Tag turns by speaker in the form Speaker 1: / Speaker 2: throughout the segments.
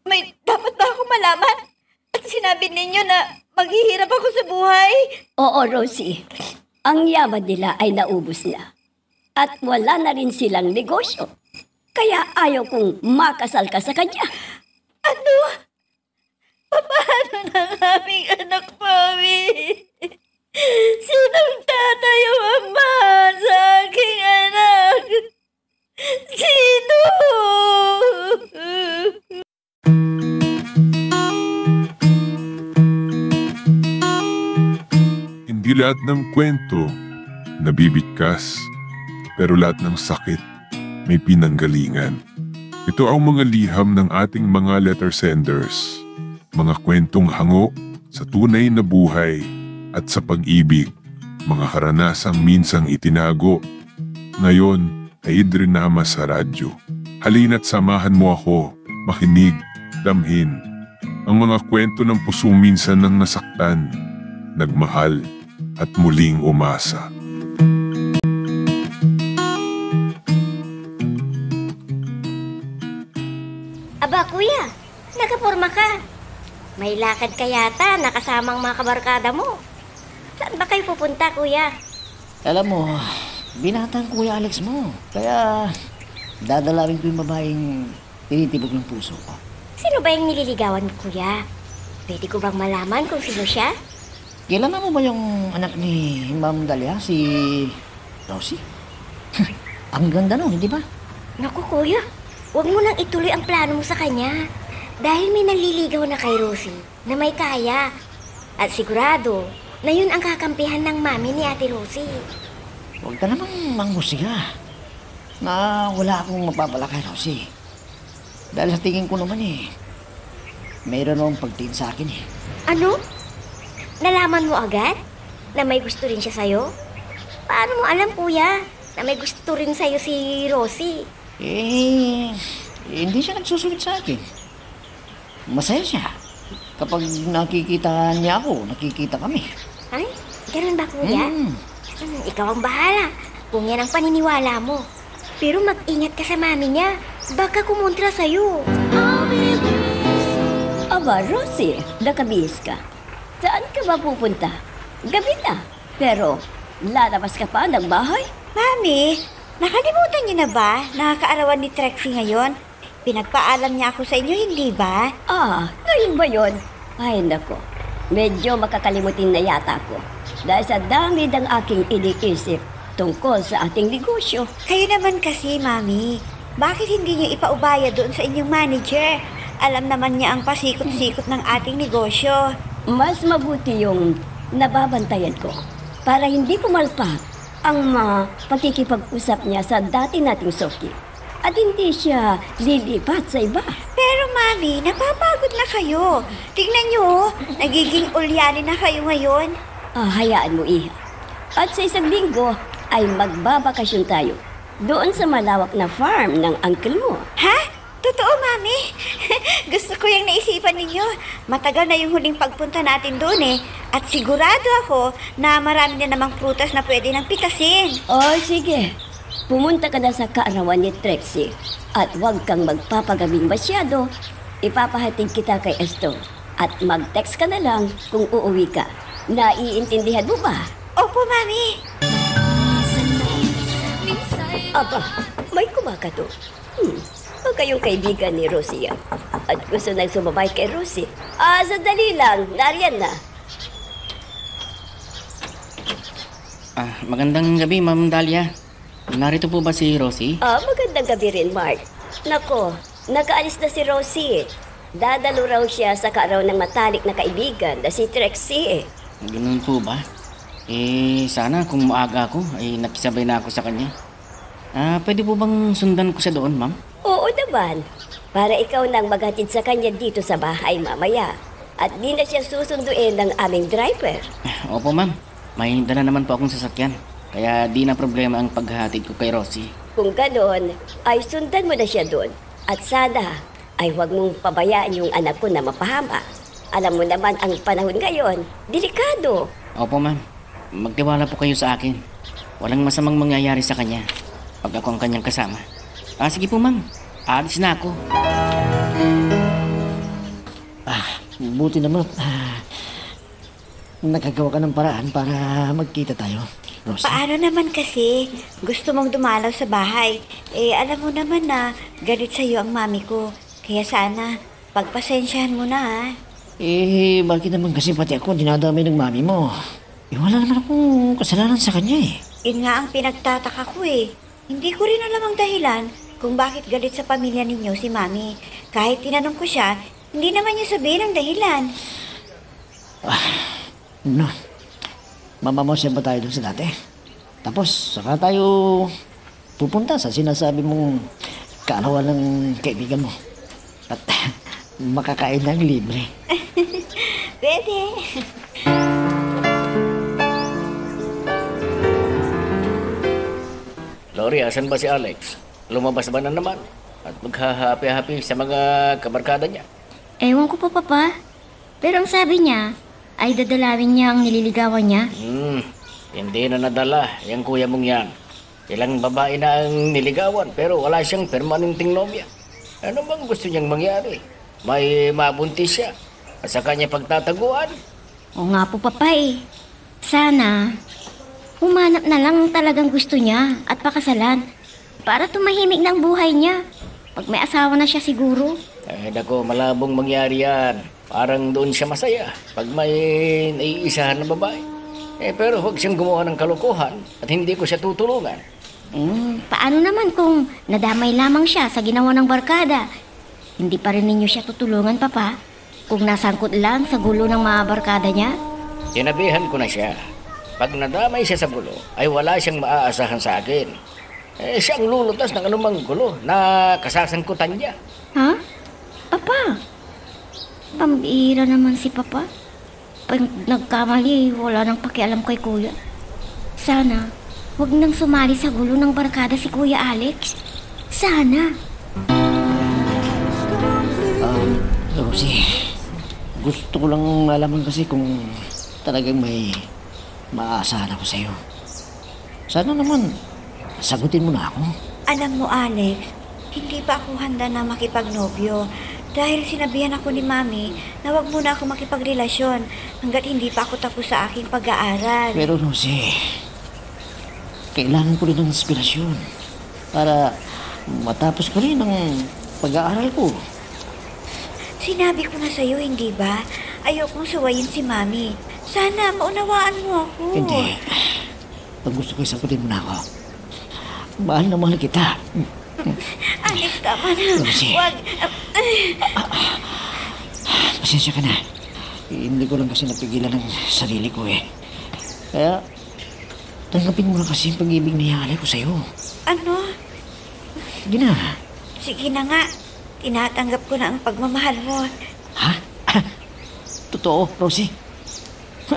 Speaker 1: May dapat ba ako malaman? At sinabi ninyo na maghihirap ako sa buhay?
Speaker 2: Oo, Rosie. Ang yaman nila ay naubos na. At wala na rin silang negosyo. Kaya ayaw kong makasal ka sa kanya.
Speaker 1: Ano? Paano ng aming anak, Mami? Sinong tatayo ama sa aking anak? Sino?
Speaker 3: Hindi lahat ng kwento nabibigkas, pero lahat ng sakit may pinanggalingan. Ito ang mga liham ng ating mga letter senders, mga kwentong hango sa tunay na buhay at sa pag-ibig, mga karanasang minsang itinago. Ngayon ay idrinama sa radyo. Halina't samahan mo ako, makinig, damhin ang mga kwento ng pusong minsan nang nasaktan, nagmahal at muling umasa.
Speaker 4: Aba, kuya, nakaporma ka. May lakad ka yata nakasamang mga kabarkada mo. Saan ba kayo pupunta, kuya?
Speaker 5: Alam mo, binatang Kuya Alex mo. Kaya dadalawin ko yung babaeng tinitibok ng puso ko.
Speaker 4: Sino ba yung nililigawan mo, kuya? Pwede ko bang malaman kung sino siya?
Speaker 5: Kilala mo ba yung anak ni Ma'am Dalia, si Rosie? Ang ganda nun, hindi ba?
Speaker 4: Naku, kuya, huwag mo nang ituloy ang plano mo sa kanya. Dahil may naliligaw na kay Rosie na may kaya. At sigurado na yun ang kakampihan ng mami ni Ate Rosie.
Speaker 5: Huwag ka namang manghusga na wala akong mapapala kay Rosie. Dahil sa tingin ko naman mayroon akong pagtingin sa akin
Speaker 4: Ano? Nalaman mo agad na may gusto rin siya sa'yo? Paano mo alam, kuya, na may gusto rin sa'yo si Rosie?
Speaker 5: Hindi siya nagsusulit sa akin. Masaya siya. Kapag nakikita niya ako, nakikita kami.
Speaker 4: Ay, ganun ba, kuya? Ikaw ang bahala kung yan ang paniniwala mo. Pero mag-ingat ka sa mami niya. Baka kumontra sa'yo.
Speaker 2: Aba, Rosie, nakabihis ka. Saan ka ba pupunta? Gabi na. Pero, lalabas ka pa ng bahay?
Speaker 1: Mami, nakalimutan niyo na ba? Nakakaarawan ni Trixie ngayon. Pinagpaalam niya ako sa inyo, hindi ba?
Speaker 2: Ngayon ba yun? Ay, nako. Medyo makakalimutin na yata ko. Dahil sa dami ng aking iniisip tungkol sa ating negosyo.
Speaker 1: Kayo naman kasi, Mami. Bakit hindi niyo ipaubaya doon sa inyong manager? Alam naman niya ang pasikot-sikot ng ating negosyo.
Speaker 2: Mas mabuti yung nababantayan ko para hindi pumalpak ang mga pakikipag-usap niya sa dati nating soki at hindi siya lilipat sa iba.
Speaker 1: Pero, Mami, napapagod na kayo. Tingnan niyo, nagiging ulyani na kayo ngayon.
Speaker 2: Hayaan mo, Iha. At sa isang linggo ay magbabakasyon tayo doon sa malawak na farm ng uncle mo.
Speaker 1: Ha? Totoo, Mami. Gusto ko yung naisipan ninyo. Matagal na yung huling pagpunta natin doon At sigurado ako na marami na namang prutas na pwede nang pitasin.
Speaker 2: Sige. Pumunta ka na sa kaarawan ni Trixie at huwag kang magpapagabing masyado. Ipapahatid kita kay Esto at mag-text ka na lang kung uuwi ka. Naiintindihan mo ba?
Speaker 1: Opo, Mami.
Speaker 2: Aba, may kumakato. Huwag kayong kaibigan ni Rosie yan. At gusto nang sumabay kay Rosie. Sandali lang. Nariyan na.
Speaker 6: Magandang gabi, Ma'am Dalia. Narito po ba si Rosie?
Speaker 2: Magandang gabi rin, Mark. Nako, nakaalis na si Rosie. Dadalo raw siya sa kaaraw ng matalik na kaibigan na si Trixie.
Speaker 6: Ganun po ba? Sana kung maaga ako, ay nakisabay na ako sa kanya. Pwede po bang sundan ko siya doon, Ma'am?
Speaker 2: Oo naman. Para ikaw nang maghatid sa kanya dito sa bahay mamaya. At di na siya susunduin ng aming driver.
Speaker 6: Opo, Ma'am. May dala naman po akong sasakyan. Kaya di na problema ang paghahatid ko kay Rosie.
Speaker 2: Kung ganoon, ay sundan mo na siya doon. At sana ay huwag mong pabayaan yung anak ko na mapahama. Alam mo naman ang panahon ngayon, delikado.
Speaker 6: Opo, Ma'am. Magtiwala po kayo sa akin. Walang masamang mangyayari sa kanya pag ako ang kanyang kasama. Sige po, Ma'am. Aalis na ako.
Speaker 5: buti naman nagagawa ka ng paraan para magkita tayo, Rosie.
Speaker 1: Paano naman kasi? Gusto mong dumalaw sa bahay. Alam mo naman na galit sa'yo ang mami ko. Kaya sana, pagpasensyahan mo na ha.
Speaker 5: Bakit naman kasi pati ako dinadamay ng mami mo? Wala naman akong kasalanan sa kanya
Speaker 1: Yun nga ang pinagtataka ko Hindi ko rin alam ang dahilan kung bakit galit sa pamilya ninyo si mami. Kahit tinanong ko siya, hindi naman niya sabihin ang dahilan.
Speaker 5: No. Mamamasyal ba tayo dun sa dati? Tapos, saka tayo pupunta sa sinasabi mong kaarawan ng kaibigan mo. At makakain ng libre.
Speaker 1: Pwede.
Speaker 6: Lori, asan ba si Alex? Lumabas ba na naman? At maghahapi-hapi sa mga kabarkada niya?
Speaker 4: Ewan ko pa, Papa. Pero ang sabi niya, ay dadalawin niya ang nililigawan niya.
Speaker 6: Hindi na nadala yung kuya mong yan. Ilang babae na ang niligawan pero wala siyang permanenteng nobya. Ano bang gusto niyang mangyari? May mabuntis siya at sa kanya pagtataguan?
Speaker 4: Oo nga po, Papa Sana, humanap na lang ang talagang gusto niya at pakasalan para tumahimik ng buhay niya. Pag may asawa na siya siguro.
Speaker 6: Naku, malabong mangyari yan. Parang doon siya masaya pag may naiisahan na babae. Pero huwag siyang gumawa ng kalokohan at hindi ko siya tutulungan.
Speaker 4: Paano naman kung nadamay lamang siya sa ginawa ng barkada? Hindi pa rin ninyo siya tutulungan, Papa? Kung nasangkot lang sa gulo ng mga barkada niya?
Speaker 6: Sinabihan ko na siya. Pag nadamay siya sa gulo, ay wala siyang maaasahan sa akin. Siyang lulutas ng anumang gulo na kasasangkutan niya.
Speaker 4: Ha? Papa? Pambira naman si Papa. Pag nagkamali, wala nang pakialam kay Kuya. Sana, huwag nang sumali sa gulo ng barkada si Kuya Alex. Sana.
Speaker 5: Rosie, gusto ko lang malaman kasi kung talagang may maaasahan ako sa'yo. Sana naman, sagutin mo na ako.
Speaker 1: Alam mo, Alex, hindi pa ako handa na makipagnobyo. Dahil sinabihan ako ni Mami na wag muna ako makipagrelasyon hanggat hindi pa ako tapos sa aking pag-aaral.
Speaker 5: Pero Rosie, kailangan ko rin ng inspirasyon para matapos ko rin ang pag-aaral ko.
Speaker 1: Sinabi ko na sa'yo, hindi ba? Ayokong suwayin si Mami. Sana maunawaan mo ako.
Speaker 5: Hindi. Pag gusto ko, sagutin mo na ako. Mahal na mahal kita.
Speaker 1: Alex, tama na.
Speaker 5: Rosie.
Speaker 1: Wag.
Speaker 5: Pasensya ka na. Hindi ko lang kasi napigilan ang sarili ko Kaya, tanggapin mo na kasi ang pag-ibig na iaalay ko sa'yo.
Speaker 1: Ano?
Speaker 5: Sige na.
Speaker 1: Sige na nga. Tinatanggap ko na ang pagmamahal mo.
Speaker 5: Ha? Totoo, Rosie?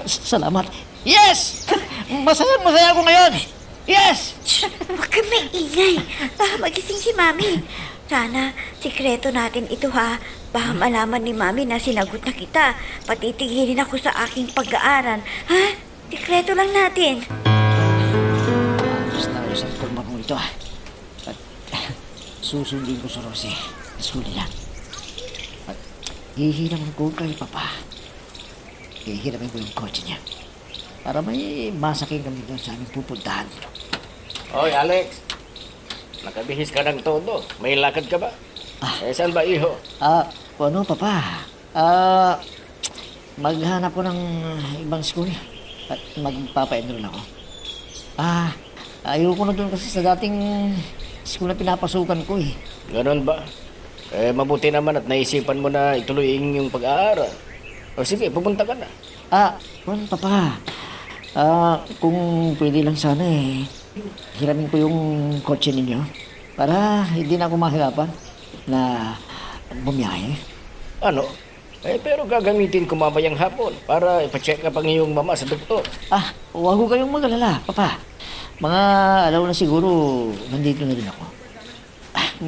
Speaker 5: Salamat. Yes! Masaya ako ngayon! Yes!
Speaker 1: Huwag ka may ingay. Baka magising si Mami. Sana, sikreto natin ito ha. Baka malaman ni Mami na sinagot na kita. Patitigilin ako sa aking pag-aaral. Ha? Sikreto lang natin.
Speaker 5: Ayos ang kurma ko ito At susundin ko sa Rosie. School nila. At hihiraman ko kay Papa. Hihiraman ko yung kotse niya. Para may masakin kami doon sa aming pupuntahan.
Speaker 6: Hoy, Alex. Nakabihis ka ng todo. May lakad ka ba? Saan ba, iho?
Speaker 5: Ano, Papa? Maghanap ko ng ibang school. At magpapa-enroll ako. Ayoko na doon kasi sa dating school na pinapasukan ko
Speaker 6: Ganon ba? Mabuti naman at naisipan mo na ituloy yung pag-aaral. O sige, pupunta ka na.
Speaker 5: Papa. Kung pwede lang sana hiramin ko yung kotse ninyo para hindi na ako mahirapan na bumiyahe.
Speaker 6: Ano? Pero gagamitin ko mamayang hapon para ipacheck up ang iyong mama sa doktor.
Speaker 5: Huwag ko kayong mag-alala, Papa. Mga alaw na siguro nandito na din ako.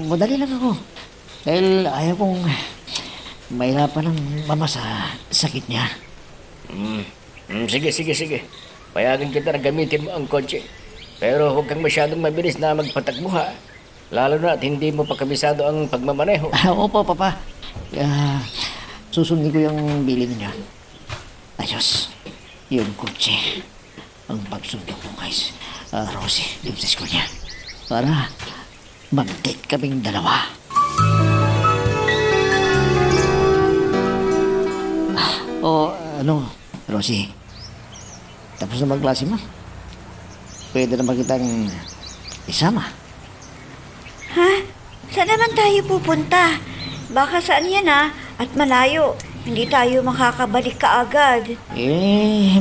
Speaker 5: Madali lang ako. Dahil ayaw kong mahirapan ng mama sa sakit niya.
Speaker 6: Sige. Payagan kita na gamitin mo ang kotse. Pero huwag kang masyadong mabilis na magpatakbo ha. Lalo na at hindi mo pa kabisado ang pagmamaneho.
Speaker 5: Opo, Papa. susundin ko yung bilin niya. Ayos, yung kotse ang pagsundo ko kay Rosie yung sa school niya. Para mag-date kaming dalawa. Rosie, tapos na magklase mo? Pwede naman kitang isama.
Speaker 1: Ha? Saan naman tayo pupunta? Baka saan yan at malayo. Hindi tayo makakabalik kaagad.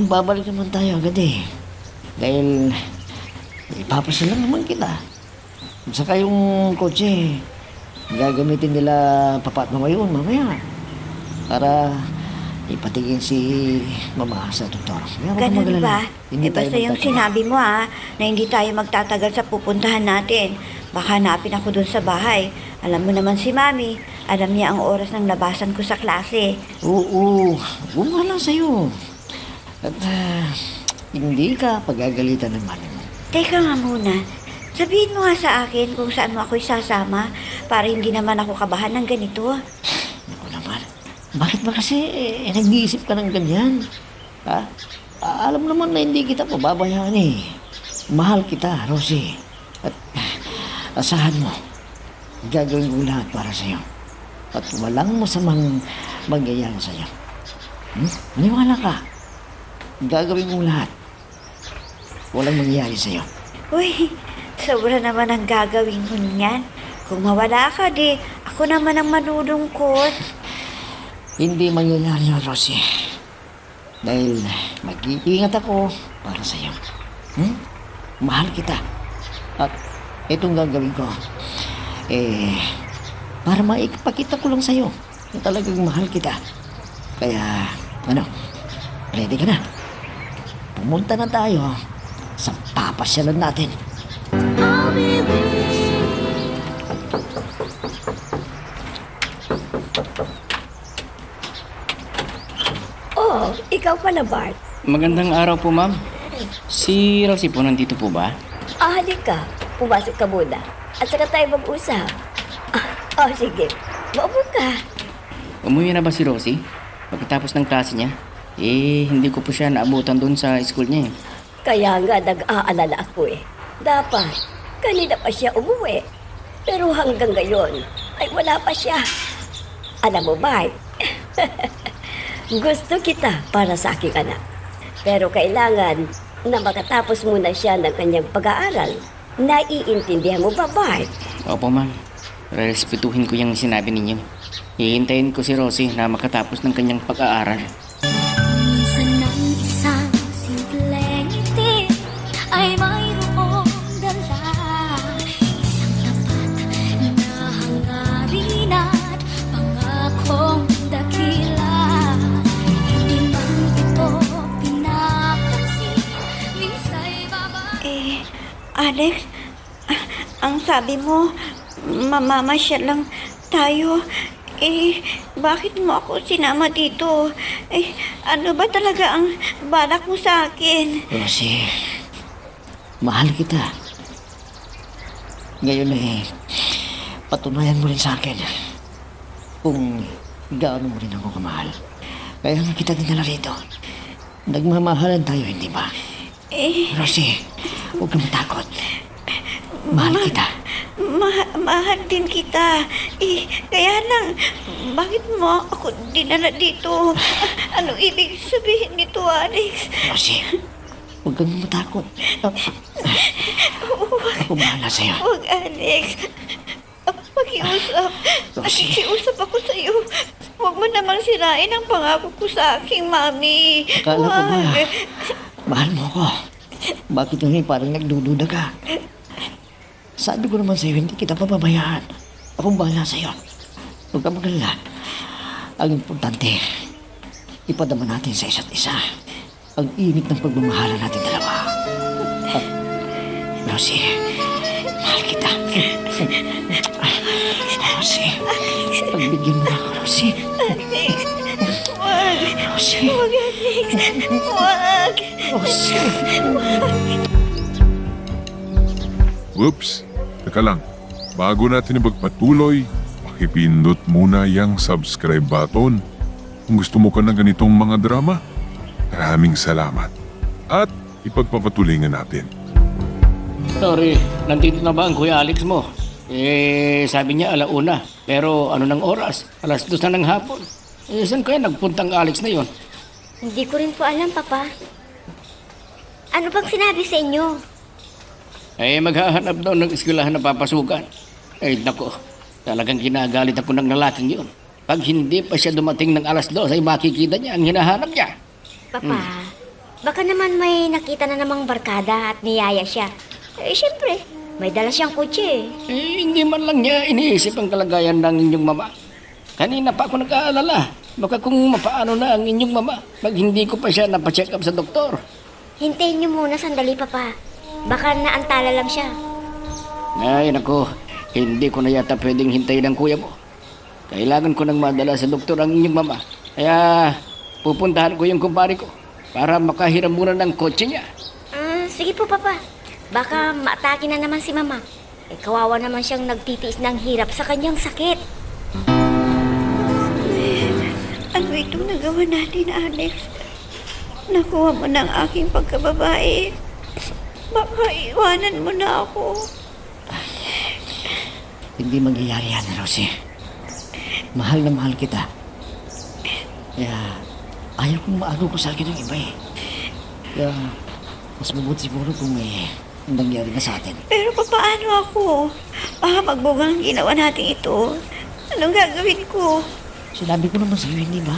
Speaker 5: Babalik naman tayo agad Dahil ipapasal lang naman kita. Saka yung kotse, gagamitin nila papa at mama yun mamaya. Para ipatingin si mama sa doktor.
Speaker 1: Ganun ba?
Speaker 5: Hindi tayo
Speaker 1: Basta yung
Speaker 5: magtatagal.
Speaker 1: sinabi mo na hindi tayo magtatagal sa pupuntahan natin. Baka hanapin ako dun sa bahay. Alam mo naman si Mami, alam niya ang oras ng labasan ko sa klase.
Speaker 5: Oo, nga lang sa'yo. At hindi ka pagagalitan ng mami mo.
Speaker 1: Teka nga muna, sabihin mo nga sa akin kung saan mo ako isasama para hindi naman ako kabahan ng ganito.
Speaker 5: Naku naman, bakit ba kasi nag-iisip ka ng ganyan? Ha? Alam naman na hindi kita pababayaan Mahal kita, Rosie. At asahan mo, gagawin ko lahat para sa'yo. At walang masamang mangyayari sa'yo. Maniwala ka. Gagawin ko lahat. Walang mangyayari sa'yo.
Speaker 1: Uy, sobra naman ang gagawin mo niyan. Kung mawala ka, di ako naman ang malulungkot.
Speaker 5: Hindi mangyayari yun, Rosie. Dahil mag-iingat ako para sa'yo. Mahal kita. At itong gagawin ko, para maipakita ko lang sa'yo na talagang mahal kita. Kaya, ready ka na? Pumunta na tayo sa papasyalan natin.
Speaker 2: Oh, ikaw pala, Bart.
Speaker 7: Magandang araw po, ma'am. Si Rosie po nandito po ba?
Speaker 2: Halika. Pumasok ka muna. At saka tayo mag-usap. Sige. Maupo ka.
Speaker 7: Umuwi na ba si Rosie? Pagkatapos ng klase niya? Hindi ko po siya naabutan doon sa school niya
Speaker 2: Kaya nga nag-aalala ako Dapat, kanina pa siya umuwi. Pero hanggang ngayon, ay wala pa siya. Alam mo, Bart, gusto kita para sa aking anak. Pero kailangan na makatapos muna siya ng kanyang pag-aaral. Naiintindihan mo ba, Bart?
Speaker 7: Opo, ma'am. Respetuhin ko yung sinabi ninyo. Hihintayin ko si Rosie na makatapos ng kanyang pag-aaral.
Speaker 8: Minsan ng isang simpleng ngiti ay mayroong dala. Isang tapat na hangarin at pangakong dakila. Hindi man ito pinapansin, minsa'y
Speaker 1: Alex, ang sabi mo, mamamasyal lang tayo. Bakit mo ako sinama dito? Ano ba talaga ang balak mo sa akin?
Speaker 5: Rosie, mahal kita. Ngayon patunayan mo rin sa akin kung gaano mo rin ako kamahal. Kaya nga kita dinala rito. Nagmamahalan tayo, hindi ba? Rosie, huwag kang matakot. Mahal kita.
Speaker 1: Mahal din kita. Kaya lang, bakit mo ako dinala dito? Ano ibig sabihin nito, Alex?
Speaker 5: Rosie, huwag kang matakot. Ako bahala sa'yo.
Speaker 1: Huwag, Alex. Pakiusap.
Speaker 5: Rosie.
Speaker 1: Nakikiusap ako sa'yo. Huwag mo namang sirain ang pangako ko sa aking mami.
Speaker 5: Akala ko ba, mahal mo ko. Bakit ngayon parang nagdududa ka? Sabi ko naman sa'yo, hindi kita pababayaan. Akong bahala sa'yo. Huwag ka magalala. Ang importante, ipadama natin sa isa't isa ang init ng pagmamahalan natin dalawa. Rosie, mahal kita. Rosie, pagbigyan mo ako, Rosie.
Speaker 1: Alex, huwag.
Speaker 5: Rosie.
Speaker 1: Huwag, Alex. Huwag.
Speaker 5: Rosie.
Speaker 3: Whoops! Teka lang, bago natin ipagpatuloy, pakipindot muna yung subscribe button Kung gusto mo ka ng ganitong mga drama, maraming salamat. At ipagpapatuloy nga natin.
Speaker 6: Sorry, nandito na ba ang Kuya Alex mo? Sabi niya 1:00. Pero ano ng oras? 2:00 na ng hapon. Saan kaya nagpuntang Alex na yon?
Speaker 4: Hindi ko rin po alam, Papa. Ano bang sinabi sa inyo?
Speaker 6: Maghahanap daw ng eskwelahan na papasukan. Nako, talagang ginagalit ako ng lalaking yun. Pag hindi pa siya dumating ng 2:00 ay makikita niya ang hinahanap niya.
Speaker 4: Papa, baka naman may nakita na namang barkada at niyaya siya. Siyempre, may dala siyang kotse.
Speaker 6: Hindi man lang niya iniisip ang kalagayan ng inyong mama. Kanina pa ako nag-aalala. Baka kung mapaano na ang inyong mama pag hindi ko pa siya napacheck up sa doktor.
Speaker 4: Hintayin niyo muna sandali, Papa. Baka naantala lang siya.
Speaker 6: Ay, nako. Hindi ko na yata pwedeng hintayin ang kuya mo. Kailangan ko nang madala sa doktor ang inyong mama. Kaya pupuntahan ko yung kumpare ko para makahiram muna ng kotse niya.
Speaker 4: Sige po, Papa. Baka maatake na naman si Mama. Kawawa naman siyang nagtitiis ng hirap sa kanyang sakit.
Speaker 1: Ano itong nagawa natin, Alex? Nakuha mo ng aking pagkababae. Baka iwanan mo na ako.
Speaker 5: Hindi mangyayari yan, Rosie. Mahal na mahal kita. Kaya ayaw kong maagaw ko sa akin ng iba eh. Kaya mas mabuti siguro kung may nangyari na sa atin.
Speaker 1: Pero paano ako? Baka magbugang ginawa natin ito. Anong gagawin ko?
Speaker 5: Sinabi ko naman sa'yo, hindi ba?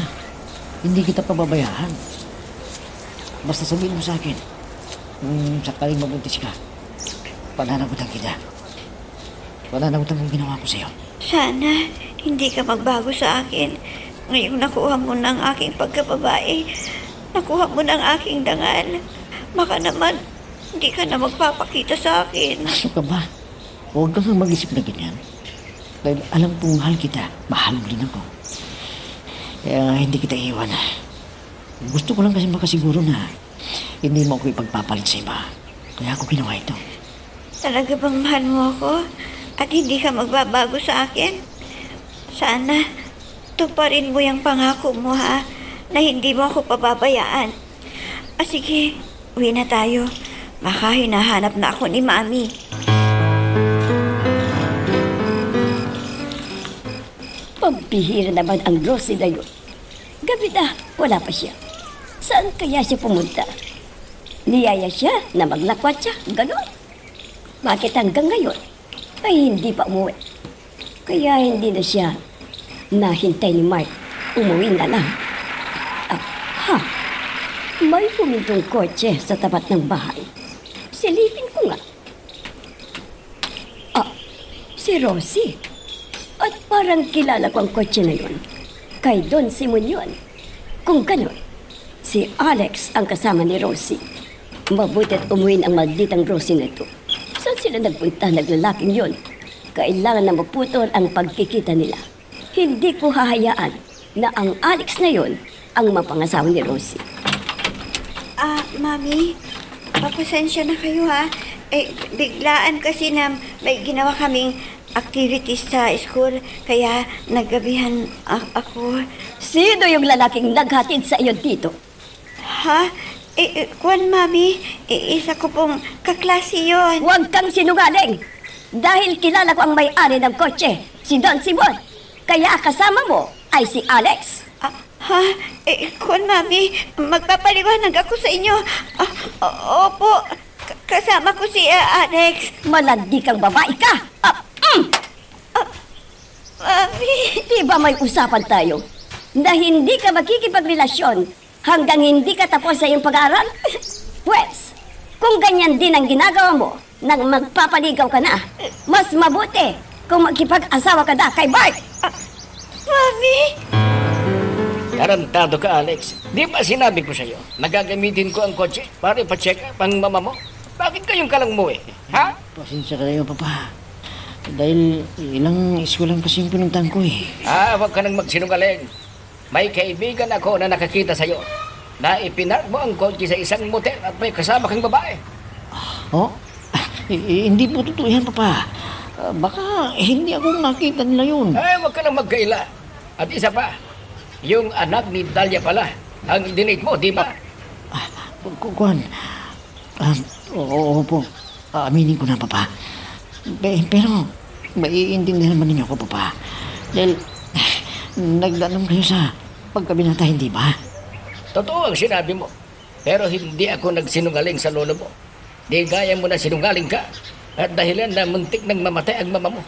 Speaker 5: Hindi kita pababayaan. Basta sabihin mo sa akin, kung sakaling mabuntis ka, pananagutan kita. Pananagutan kong ginawa ko sa'yo.
Speaker 1: Sana hindi ka magbago sa akin. Ngayong nakuha mo ng aking pagkababae, nakuha mo ng aking dangal. Baka naman, hindi ka na magpapakita sa akin.
Speaker 5: Ano ka ba? Huwag kang mag-isip na ganyan. Dahil alam kong mahal kita, mahal mo rin ako. Kaya hindi kita iiwan. Gusto ko lang kasi makasiguro na hindi mo ako ipagpapalit sa iba. Kaya ako ginawa ito.
Speaker 1: Talaga bang mahal mo ako? At hindi ka magbabago sa akin? Sana, tuparin mo yung pangako mo ha, na hindi mo ako pababayaan. Sige, uwi na tayo. Baka hinahanap na ako ni Mami.
Speaker 2: Pambihira naman ang Rosie na yun. Gabi na, wala pa siya. Saan kaya siya pumunta? Niyaya siya na maglakwat siya, gano'n. Bakit hanggang ngayon ay hindi pa umuwi? Kaya hindi na siya nahintay ni Mark. Umuwi na lang. May humintong kotse sa tapat ng bahay. Silipin ko nga. Si Rosie. At parang kilala ko ang kotse na yun. Kay Don Simon yun. Kung gano'n, si Alex ang kasama ni Rosie. Mabuti't umuwi ang malditang Rosie na ito. Saan sila nagpunta naglalaking yun? Kailangan na maputol ang pagkikita nila. Hindi ko hahayaan na ang Alex na yun ang mapangasawa ni Rosie.
Speaker 1: Mami, papasensya na kayo ha. Biglaan kasi na may ginawa kaming activities sa school, kaya naggabihan ako.
Speaker 2: Sino yung lalaking naghatid sa iyo dito?
Speaker 1: Ha? Kwan, Mami, isa ko pong kaklase yun.
Speaker 2: Huwag kang sinungaling! Dahil kilala ko ang may-ari ng kotse, si Don Simon. Kaya kasama mo ay si Alex.
Speaker 1: Kwan, Mami, magpapaliwanag ako sa inyo. Opo, kasama ko si Alex.
Speaker 2: Malandi kang babae ka!
Speaker 1: Mami.
Speaker 2: Di ba may usapan tayo na hindi ka makikipagrelasyon hanggang hindi ka tapos sa iyong pag-aaral? Pwes, kung ganyan din ang ginagawa mo nang magpapaligaw ka na, mas mabuti kung magkipag-asawa ka na kay Bart.
Speaker 1: Mami.
Speaker 6: Tarantado ka, Alex. Di ba sinabi ko sa'yo, nagagamitin ko ang kotse para ipacheck up ang mama mo? Bakit kayong kalang mo ha?
Speaker 5: Pasensya ka na yun, Papa. Dahil ilang eskwelahan kasi yung pinuntahan ko eh.
Speaker 6: Huwag ka nang magsinungaling. May kaibigan ako na nakakita sa'yo na ipinark mo ang kotse sa isang motel at may kasama kang babae.
Speaker 5: Hindi po totoo yan, Papa. Baka hindi ako nakita nila yun.
Speaker 6: Huwag ka nang magkaila. At isa pa, Yung anak ni Dahlia pala, ang idinate mo, di ba?
Speaker 5: Kuan. Oo po. Aminin ko na, Papa. Pero, maiintindihan naman ninyo ako, Papa. Dahil, nagdanom kayo sa pagkabinata, hindi ba?
Speaker 6: Totoo ang sinabi mo. Pero hindi ako nagsinungaling sa lolo mo. Di gaya mo na sinungaling ka. At dahilan na muntik nang mamatay ang mama mo.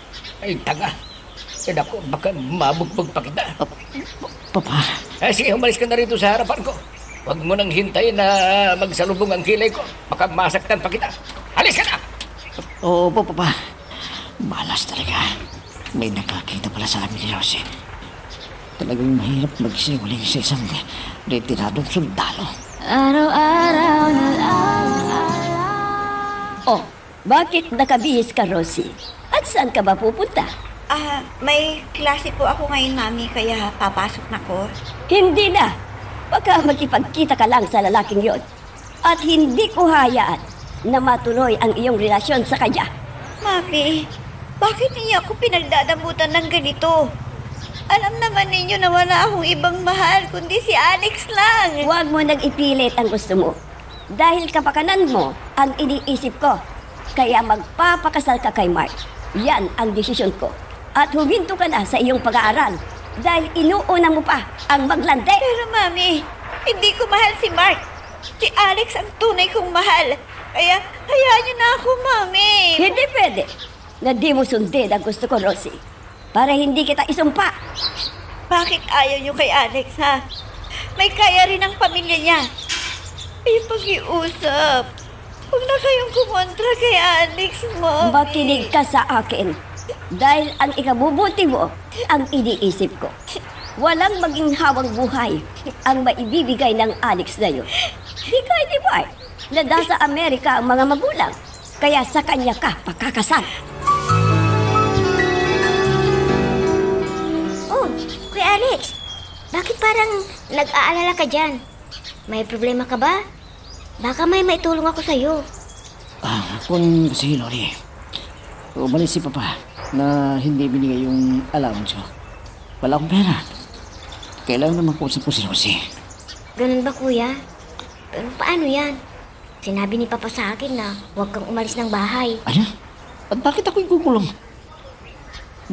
Speaker 6: Ay, tanga. Eh ako, baka mabugbog pa kita.
Speaker 5: Papa.
Speaker 6: Sige, umalis ka na rito sa harapan ko. Huwag mo nang hintayin na magsalubong ang kilay ko. Baka masaktan pa kita. Alis ka na!
Speaker 5: Oo po, Papa. Malas talaga. May nakakita pala sa amin ni Rosie. Talagang mahirap magsiwaling sa isang retiradong sundalo.
Speaker 8: Araw-araw na lang.
Speaker 2: Oh, bakit nakabihis ka, Rosie? At saan ka ba pupunta?
Speaker 1: May klase po ako ngayon, Mami, kaya papasok na ko.
Speaker 2: Hindi na. Baka magkipagkita ka lang sa lalaking yon. At hindi ko hayaan na matuloy ang iyong relasyon sa kanya.
Speaker 1: Mami, bakit niyo ako pinagdadamutan ng ganito? Alam naman ninyo na wala akong ibang mahal kundi si Alex lang.
Speaker 2: Huwag mo nang ipilit ang gusto mo. Dahil kapakanan mo ang iniisip ko. Kaya magpapakasal ka kay Mark. Yan ang desisyon ko. At huminto ka na sa iyong pag-aaral. Dahil inuuna mo pa ang maglande.
Speaker 1: Pero Mami, hindi ko mahal si Mark. Si Alex ang tunay kong mahal. Kaya hayaan niyo na ako, Mami.
Speaker 2: Hindi pwede na di mo sundin ang gusto ko, Rosie. Para hindi kita isumpa.
Speaker 1: Bakit ayaw niyo kay Alex, ha? May kaya rin ang pamilya niya. Ay, pag-iusap. Huwag na kayong kumontra kay Alex, Mami.
Speaker 2: Makinig ka sa akin. Dahil ang ikabubuti mo ang iniisip ko. Walang maging hawang buhay ang maibibigay ng Alex na yun. Di kaya di ba? Na nasa Amerika ang mga magulang. Kaya sa kanya ka pakakasal.
Speaker 4: Oh, Kuya Alex, bakit parang nag-aalala ka dyan? May problema ka ba? Baka may maitulong ako sa'yo.
Speaker 5: Kung si Lori, umalis si Papa na hindi binigay yung allowance ko. Wala akong pera. Kailangan na makausap ko si Rosie.
Speaker 4: Ganun ba, Kuya? Pero paano yan? Sinabi ni Papa sa akin na huwag kang umalis ng bahay.
Speaker 5: Ano? At bakit ako ikukulong?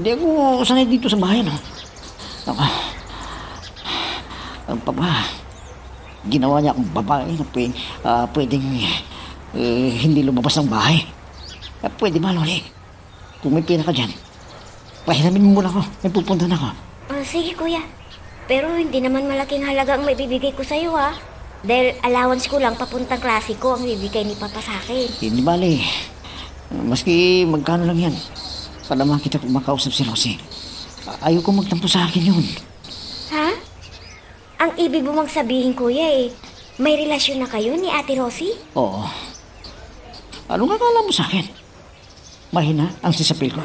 Speaker 5: Hindi ako sanay dito sa bahay, no? Ang Papa, ginawa niya akong babae na pwedeng hindi lumabas ng bahay. Pwede ba, Loli? Kung may pera ka dyan, pahiramin mo muna ako. May pupunta na ako.
Speaker 4: Sige, Kuya. Pero hindi naman malaking halaga ang maibibigay ko sa'yo, ha? Dahil allowance ko lang papuntang klase ko ang bibigay ni Papa sa akin.
Speaker 5: Hindi bali. Maski magkano lang yan. Para makita ko makausap si Rosie. Ayaw ko magtampo sa akin yun.
Speaker 4: Ha? Ang ibig mo magsabihin, Kuya, may relasyon na kayo ni Ate Rosie?
Speaker 5: Oo. Ano nga kala mo sa akin? Mahina ang sisapil ko.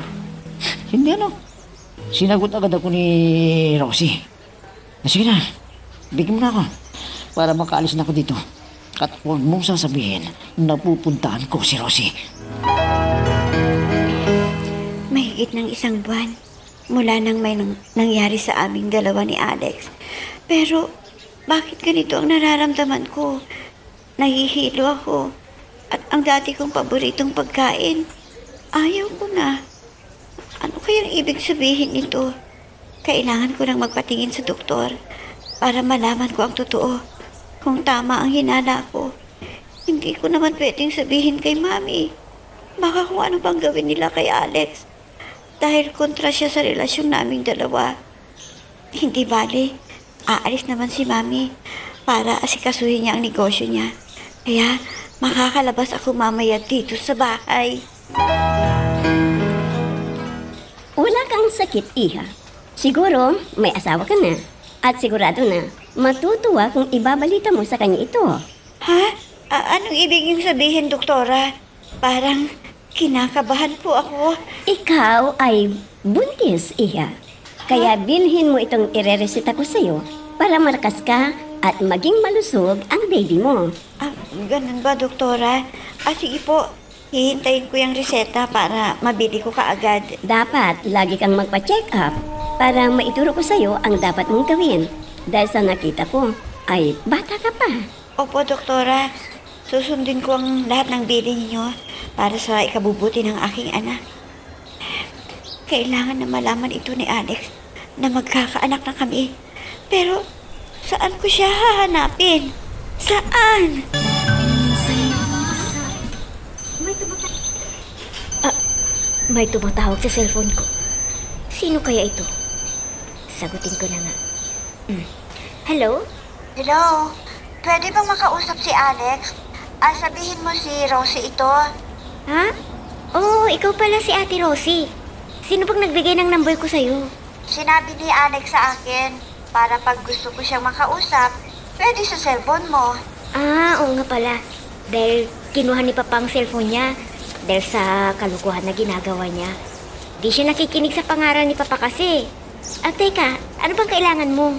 Speaker 5: Hindi ano. Sinagot agad ako ni Rosie. Sige na, bigyan mo na ako para makaalis na ako dito. At huwag mong sasabihin na pupuntaan ko si Rosie.
Speaker 1: Mahigit ng isang buwan mula nang may nangyari sa aming dalawa ni Alex. Pero bakit ganito ang nararamdaman ko? Nahihilo ako. At ang dati kong paboritong pagkain, ayaw ko na. Ano kayang ibig sabihin nito? Kailangan ko nang magpatingin sa doktor para malaman ko ang totoo. Kung tama ang hinala ko, hindi ko naman pwedeng sabihin kay Mami. Baka kung ano bang gawin nila kay Alex. Dahil kontra siya sa relasyon naming dalawa. Hindi bale, aalis naman si Mami para asikasuhin niya ang negosyo niya. Kaya makakalabas ako mamaya dito sa bahay.
Speaker 2: Wala kang sakit, Iha. Siguro may asawa ka na. At sigurado na matutuwa kung ibabalita mo sa kanya ito.
Speaker 1: Ha? Anong ibig niyong sabihin, doktora? Parang kinakabahan po ako.
Speaker 2: Ikaw ay buntis, Iha. Kaya bilhin mo itong ireresita ko sa'yo para malakas ka at maging malusog ang baby mo.
Speaker 1: Ganun ba, doktora? Sige po. Hihintayin ko yung reseta para mabili ko kaagad.
Speaker 2: Dapat lagi kang magpa-check up para maituro ko sa'yo ang dapat mong gawin. Dahil sa nakita ko, ay bata ka pa.
Speaker 1: Opo, doktora. Susundin ko ang lahat ng bilin niyo para sa ikabubuti ng aking anak. Kailangan na malaman ito ni Alex na magkakaanak na kami. Pero saan ko siya hahanapin? Saan?
Speaker 4: May tumatawag sa cellphone ko. Sino kaya ito? Sagutin ko na nga. Hello?
Speaker 1: Hello? Pwede bang makausap si Alex? Sabihin mo si Rosie ito.
Speaker 4: Ha? Oh, ikaw pala si Ate Rosie. Sino bang nagbigay ng number ko sa'yo?
Speaker 1: Sinabi ni Alex sa akin para pag gusto ko siyang makausap, pwede sa cellphone mo.
Speaker 4: Oo nga pala. Dahil kinuha ni Papa ang cellphone niya. Dahil sa kalukuhan na ginagawa niya. Di siya nakikinig sa pangaral ni Papa kasi. Teka, ano bang kailangan mo?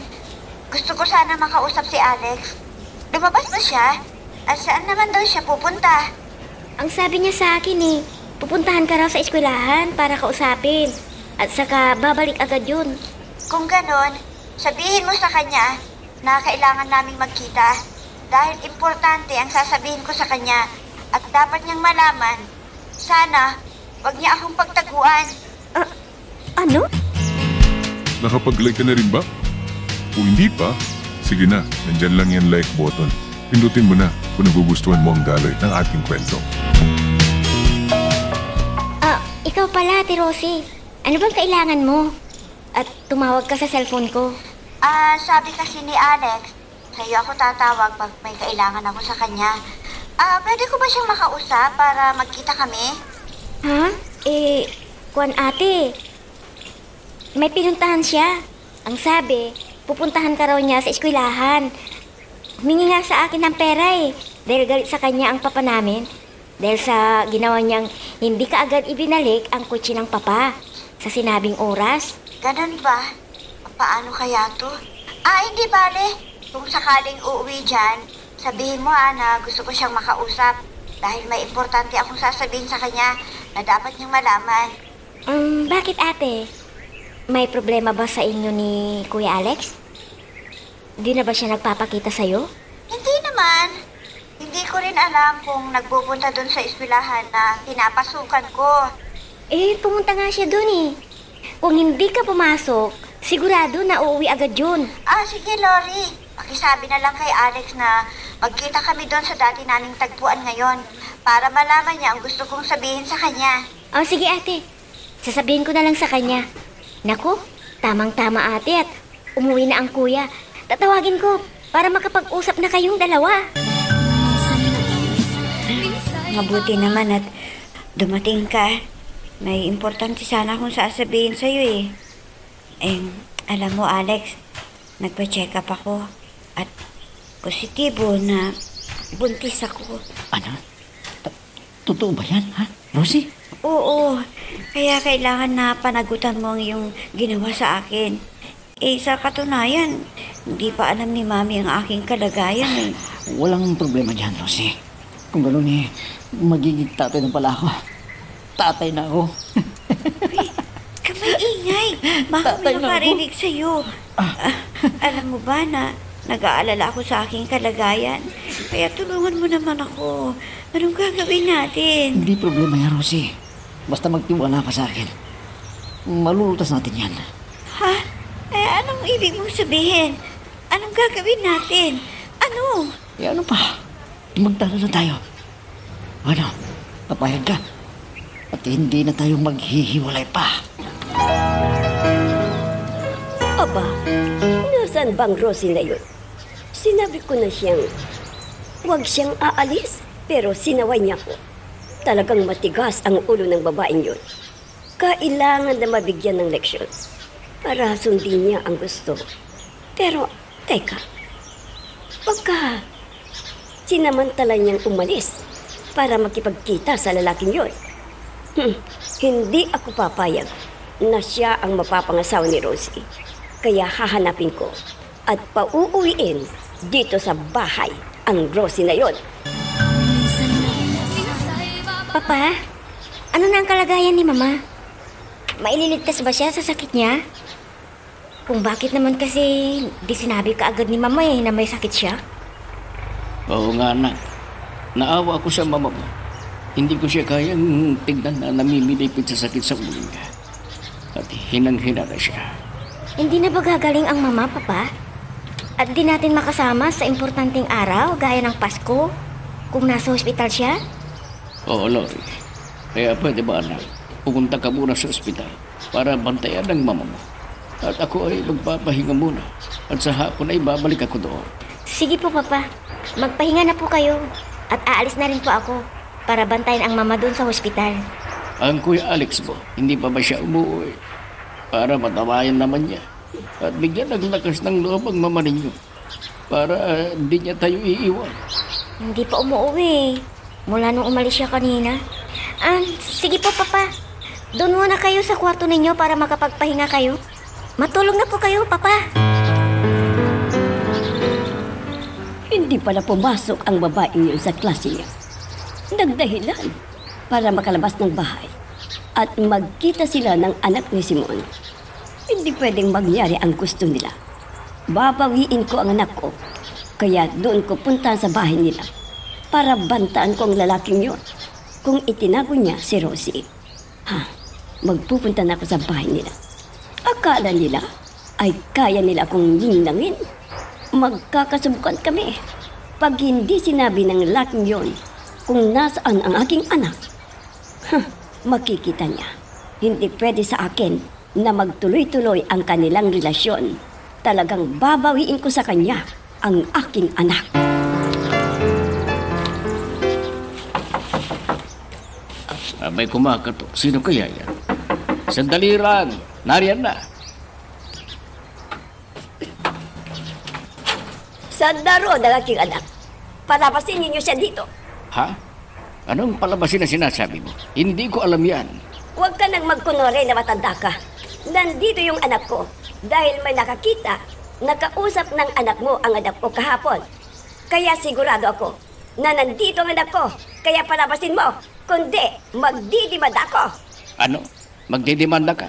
Speaker 1: Gusto ko sana makausap si Alex. Lumabas ba siya? At saan naman daw siya pupunta?
Speaker 4: Ang sabi niya sa akin pupuntahan ka raw sa eskwelahan para kausapin. At saka babalik agad yun.
Speaker 1: Kung ganon, sabihin mo sa kanya na kailangan naming magkita. Dahil importante ang sasabihin ko sa kanya at dapat niyang malaman. Sana, wag niya akong pagtaguan.
Speaker 4: Ano?
Speaker 3: Nakapag-like ka na rin ba? Kung hindi pa, sige na, nandyan lang yan like button. Pindutin mo na kung nagugustuhan mo ang daloy ng ating kwento.
Speaker 4: Ikaw pala, Ate Rosie. Ano bang kailangan mo? At tumawag ka sa cellphone ko.
Speaker 1: Sabi kasi ni Alex, sa'yo ako tatawag pag may kailangan ako sa kanya. Pwede ko ba siyang makausap para magkita kami?
Speaker 4: Ha? Kuwan ate. May pinuntahan siya. Ang sabi, pupuntahan ka raw niya sa eskwelahan. Humingi nga sa akin ng pera dahil galit sa kanya ang papa namin. Dahil sa ginawa niyang hindi ka agad ibinalik ang kutsi ng papa sa sinabing oras.
Speaker 1: Ganun ba? Paano kaya to? Hindi bale. Kung sakaling uuwi dyan, sabihin mo na gusto ko siyang makausap. Dahil may importante akong sasabihin sa kanya na dapat niyang malaman.
Speaker 4: Bakit ate? May problema ba sa inyo ni Kuya Alex? Di na ba siya nagpapakita sa'yo?
Speaker 1: Hindi naman. Hindi ko rin alam kung nagpupunta doon sa eskwelahan na pinapasukan ko.
Speaker 4: Pumunta nga siya doon Kung hindi ka pumasok, sigurado na uuwi agad yun.
Speaker 1: Sige Lori. Pakisabi na lang kay Alex na magkita kami doon sa dati naming tagpuan ngayon para malaman niya ang gusto kong sabihin sa kanya.
Speaker 4: Sige ate. Sasabihin ko na lang sa kanya. Naku, tamang-tama ate at umuwi na ang kuya. Tatawagin ko para makapag-usap na kayong dalawa. Mabuti naman at dumating ka. May importante sana akong sasabihin sa'yo alam mo Alex, nagpa-check up ako at positibo na buntis ako.
Speaker 5: Ano? Totoo ba yan, ha? Rosie?
Speaker 1: Oo, kaya kailangan na panagutan mo ang iyong ginawa sa akin. Sa katunayan, hindi pa alam ni Mami ang aking kalagayan
Speaker 5: Walang problema dyan, Rosie. Kung gano'n magiging tatay na pala ako. Tatay na ako.
Speaker 1: Kamay ingay, baka may makarinig sa'yo. Alam mo ba na nag-aalala ako sa aking kalagayan? Kaya tulungan mo naman ako. Anong gagawin natin?
Speaker 5: Hindi problema yan, Rosie. Basta magtiwala ka sa akin. Malulutas natin yan.
Speaker 1: Ha? Anong ibig mong sabihin? Anong gagawin natin? Ano?
Speaker 5: Ano pa? Magtala na tayo. Ano? Papayag ka? At hindi na tayo maghihiwalay pa.
Speaker 2: Aba, nasaan bang Rosie na yun? Sinabi ko na siyang huwag siyang aalis, pero sinaway niya ko. Talagang matigas ang ulo ng babaeng yun. Kailangan na mabigyan ng leksyon para sundin niya ang gusto. Pero, teka, pagka sinamantala niyang umalis para makipagkita sa lalaking yun, hindi ako papayag na siya ang mapapangasawa ni Rosie. Kaya hahanapin ko at pauuwiin dito sa bahay ang Rosie na yon.
Speaker 4: Papa, ano na ang kalagayan ni Mama? Maililigtas ba siya sa sakit niya? Kung bakit naman kasi di sinabi ka agad ni Mama na may sakit siya?
Speaker 6: Oo nga, anak. Naawa ako sa mama mo. Hindi ko siya kayang tignan na namimilipit sa sakit sa ulo niya. At hinang-hina na siya.
Speaker 4: Hindi na ba gagaling ang Mama, Papa? At di natin makasama sa importanteng araw gaya ng Pasko kung nasa ospital siya?
Speaker 6: Oo, Lori. Kaya pwede ba, anak? Pumunta ka muna sa ospital para bantayan ng mama mo. At ako ay magpapahinga muna. At sa hapon ay babalik ako doon.
Speaker 4: Sige po, Papa. Magpahinga na po kayo. At aalis na rin po ako para bantayan ang Mama doon sa ospital.
Speaker 6: Ang Kuya Alex mo, hindi pa ba siya umuwi? Para matawayan naman niya. At bigyan ng lakas ng loob ang mama ninyo. Para hindi niya tayo iiwan.
Speaker 4: Hindi pa umuwi. Mula nung umalis siya kanina. Sige po, Papa. Doon muna kayo sa kwarto ninyo para makapagpahinga kayo. Matulog na po kayo, Papa.
Speaker 2: Hindi pala pumasok ang babaeng yun sa klase niya. Nagdahilan para makalabas ng bahay at magkita sila ng anak ni Simon. Hindi pwedeng mangyari ang gusto nila. Babawiin ko ang anak ko, kaya doon ko punta sa bahay nila para bantaan ko ang lalaking yun. Kung itinago niya si Rosie, magpupunta na ako sa bahay nila. Akala nila ay kaya nila akong linangin. Magkakasubukan kami. Pag hindi sinabi ng lalaking yon kung nasaan ang aking anak, makikita niya. Hindi pwede sa akin na magtuloy-tuloy ang kanilang relasyon. Talagang babawiin ko sa kanya ang aking anak.
Speaker 6: Abay kumakato. Sino kaya yan? Sandali lang. Nariyan na.
Speaker 2: Sandaro ng aking anak. Palabasin ninyo siya dito.
Speaker 6: Ha? Anong palabasin na sinasabi mo? Hindi ko alam yan.
Speaker 2: Huwag ka nang magkunore na matanda ka. Nandito yung anak ko. Dahil may nakakita, nakausap ng anak mo ang anak ko kahapon. Kaya sigurado ako na nandito ang anak ko. Kaya palabasin mo. Kundi, magdidimanda ako.
Speaker 6: Ano? Magdidemanda ka?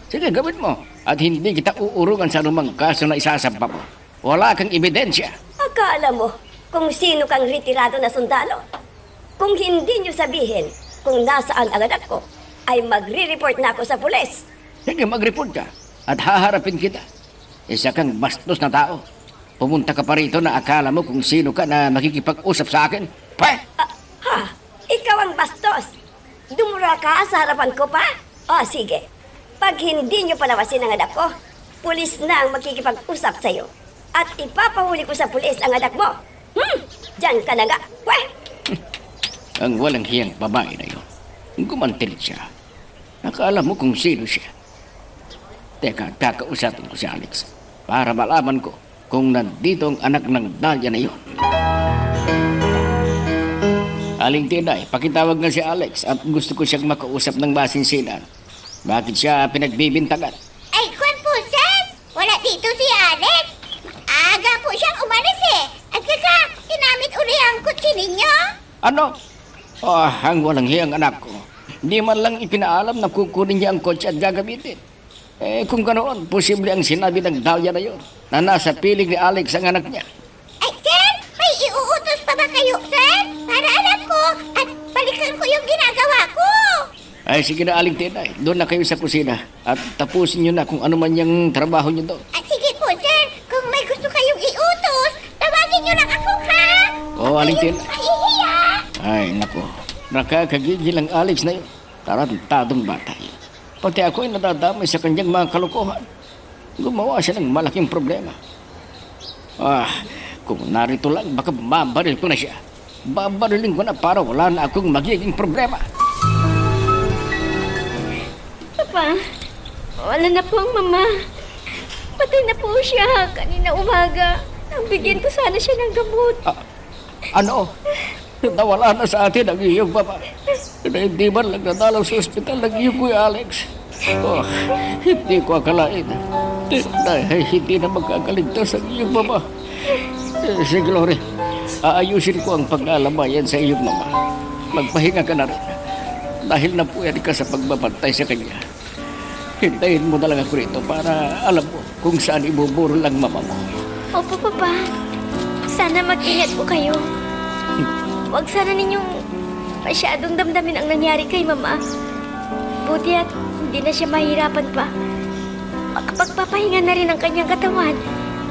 Speaker 6: Sige, gawin mo. At hindi kita uurungan sa anumang kaso na isasampa mo. Wala kang ebidensya.
Speaker 2: Akala mo kung sino kang retirado na sundalo? Kung hindi nyo sabihin kung nasaan ang anak ko, ay magre-report na ako sa pulis.
Speaker 6: Sige, mag-report ka. At haharapin kita. Isa kang bastos na tao. Pumunta ka pa rito na akala mo kung sino ka na makikipag-usap sa akin.
Speaker 2: Ikaw ang bastos. Dumura ka sa harapan ko pa? Sige. Pag hindi nyo palawasin ang anak ko, pulis na ang makikipag-usap sa'yo. At ipapahuli ko sa pulis ang anak mo. Diyan ka na nga.
Speaker 6: Ang walang hiyang babae na yun. Gumantilit siya. Nakaalam mo kung sino siya. Teka, kakausapin ko si Alex para malaman ko kung nandito ang anak ng Dahlia na yun. Aling Tinay, pakitawag na si Alex at gusto ko siyang makausap ng masinsinan. Bakit siya pinagbibintangan?
Speaker 9: Ay, kwan po, sir. Wala dito si Alex. Aga po siyang umalis At saka, tinamit uli ang kutsi ninyo.
Speaker 6: Ano? Ang walang hiyang anak ko. Hindi man lang ipinaalam na kukunin niya ang kotse at gagamitin. Kung ganoon, posible ang sinabi ng Dahlia na yun na nasa piling ni Alex ang anak niya.
Speaker 9: Ay, sir, may iuutos pa ba kayo, sir? Para alam ko at balikan ko yung ginagawa ko.
Speaker 6: Ay, sige na, Aling Tinay. Doon na kayo sa kusina at tapusin niyo na kung ano man yung trabaho niyo doon.
Speaker 9: At sige po, sir. Kung may gusto kayong iutos, tawagin niyo lang ako, ha?
Speaker 6: Oo, Aling Tinay.
Speaker 9: Mahihiya.
Speaker 6: Ay, nako. Nakakagigil ang Alex na yun. Tarantadong bata yun. Pati ako ay nadadamay sa kanyang mga kalokohan. Gumawa siya ng malaking problema. Kung narito lang, baka mabaril ko na siya. Babarilin ko na para wala na akong magiging problema.
Speaker 4: Papa, wala na po ang Mama. Patay na po siya kanina umaga. Nabigyan ko sana siya ng gamot.
Speaker 6: Ano? Nawala na sa atin ang iyong papa. Na hindi man lang nadalaw sa ospital ng iyong Kuya Alex. Hindi ko akalain. Dahil hindi na magkakaligtas ang iyong mama. Sige, Lore. Aayusin ko ang pag-alamayan sa iyong mama. Magpahinga ka na rin. Dahil napuyat ka sa pagbabantay sa kanya. Hintayin mo na lang ako rito para alam mo kung saan ibuburol ang mama mo.
Speaker 4: Opo, Papa. Sana mag-ingat po kayo. Huwag sana ninyong masyadong damdamin ang nangyari kay Mama. Buti at hindi na siya mahirapan pa. Makapagpapahinga na rin ang kanyang katawan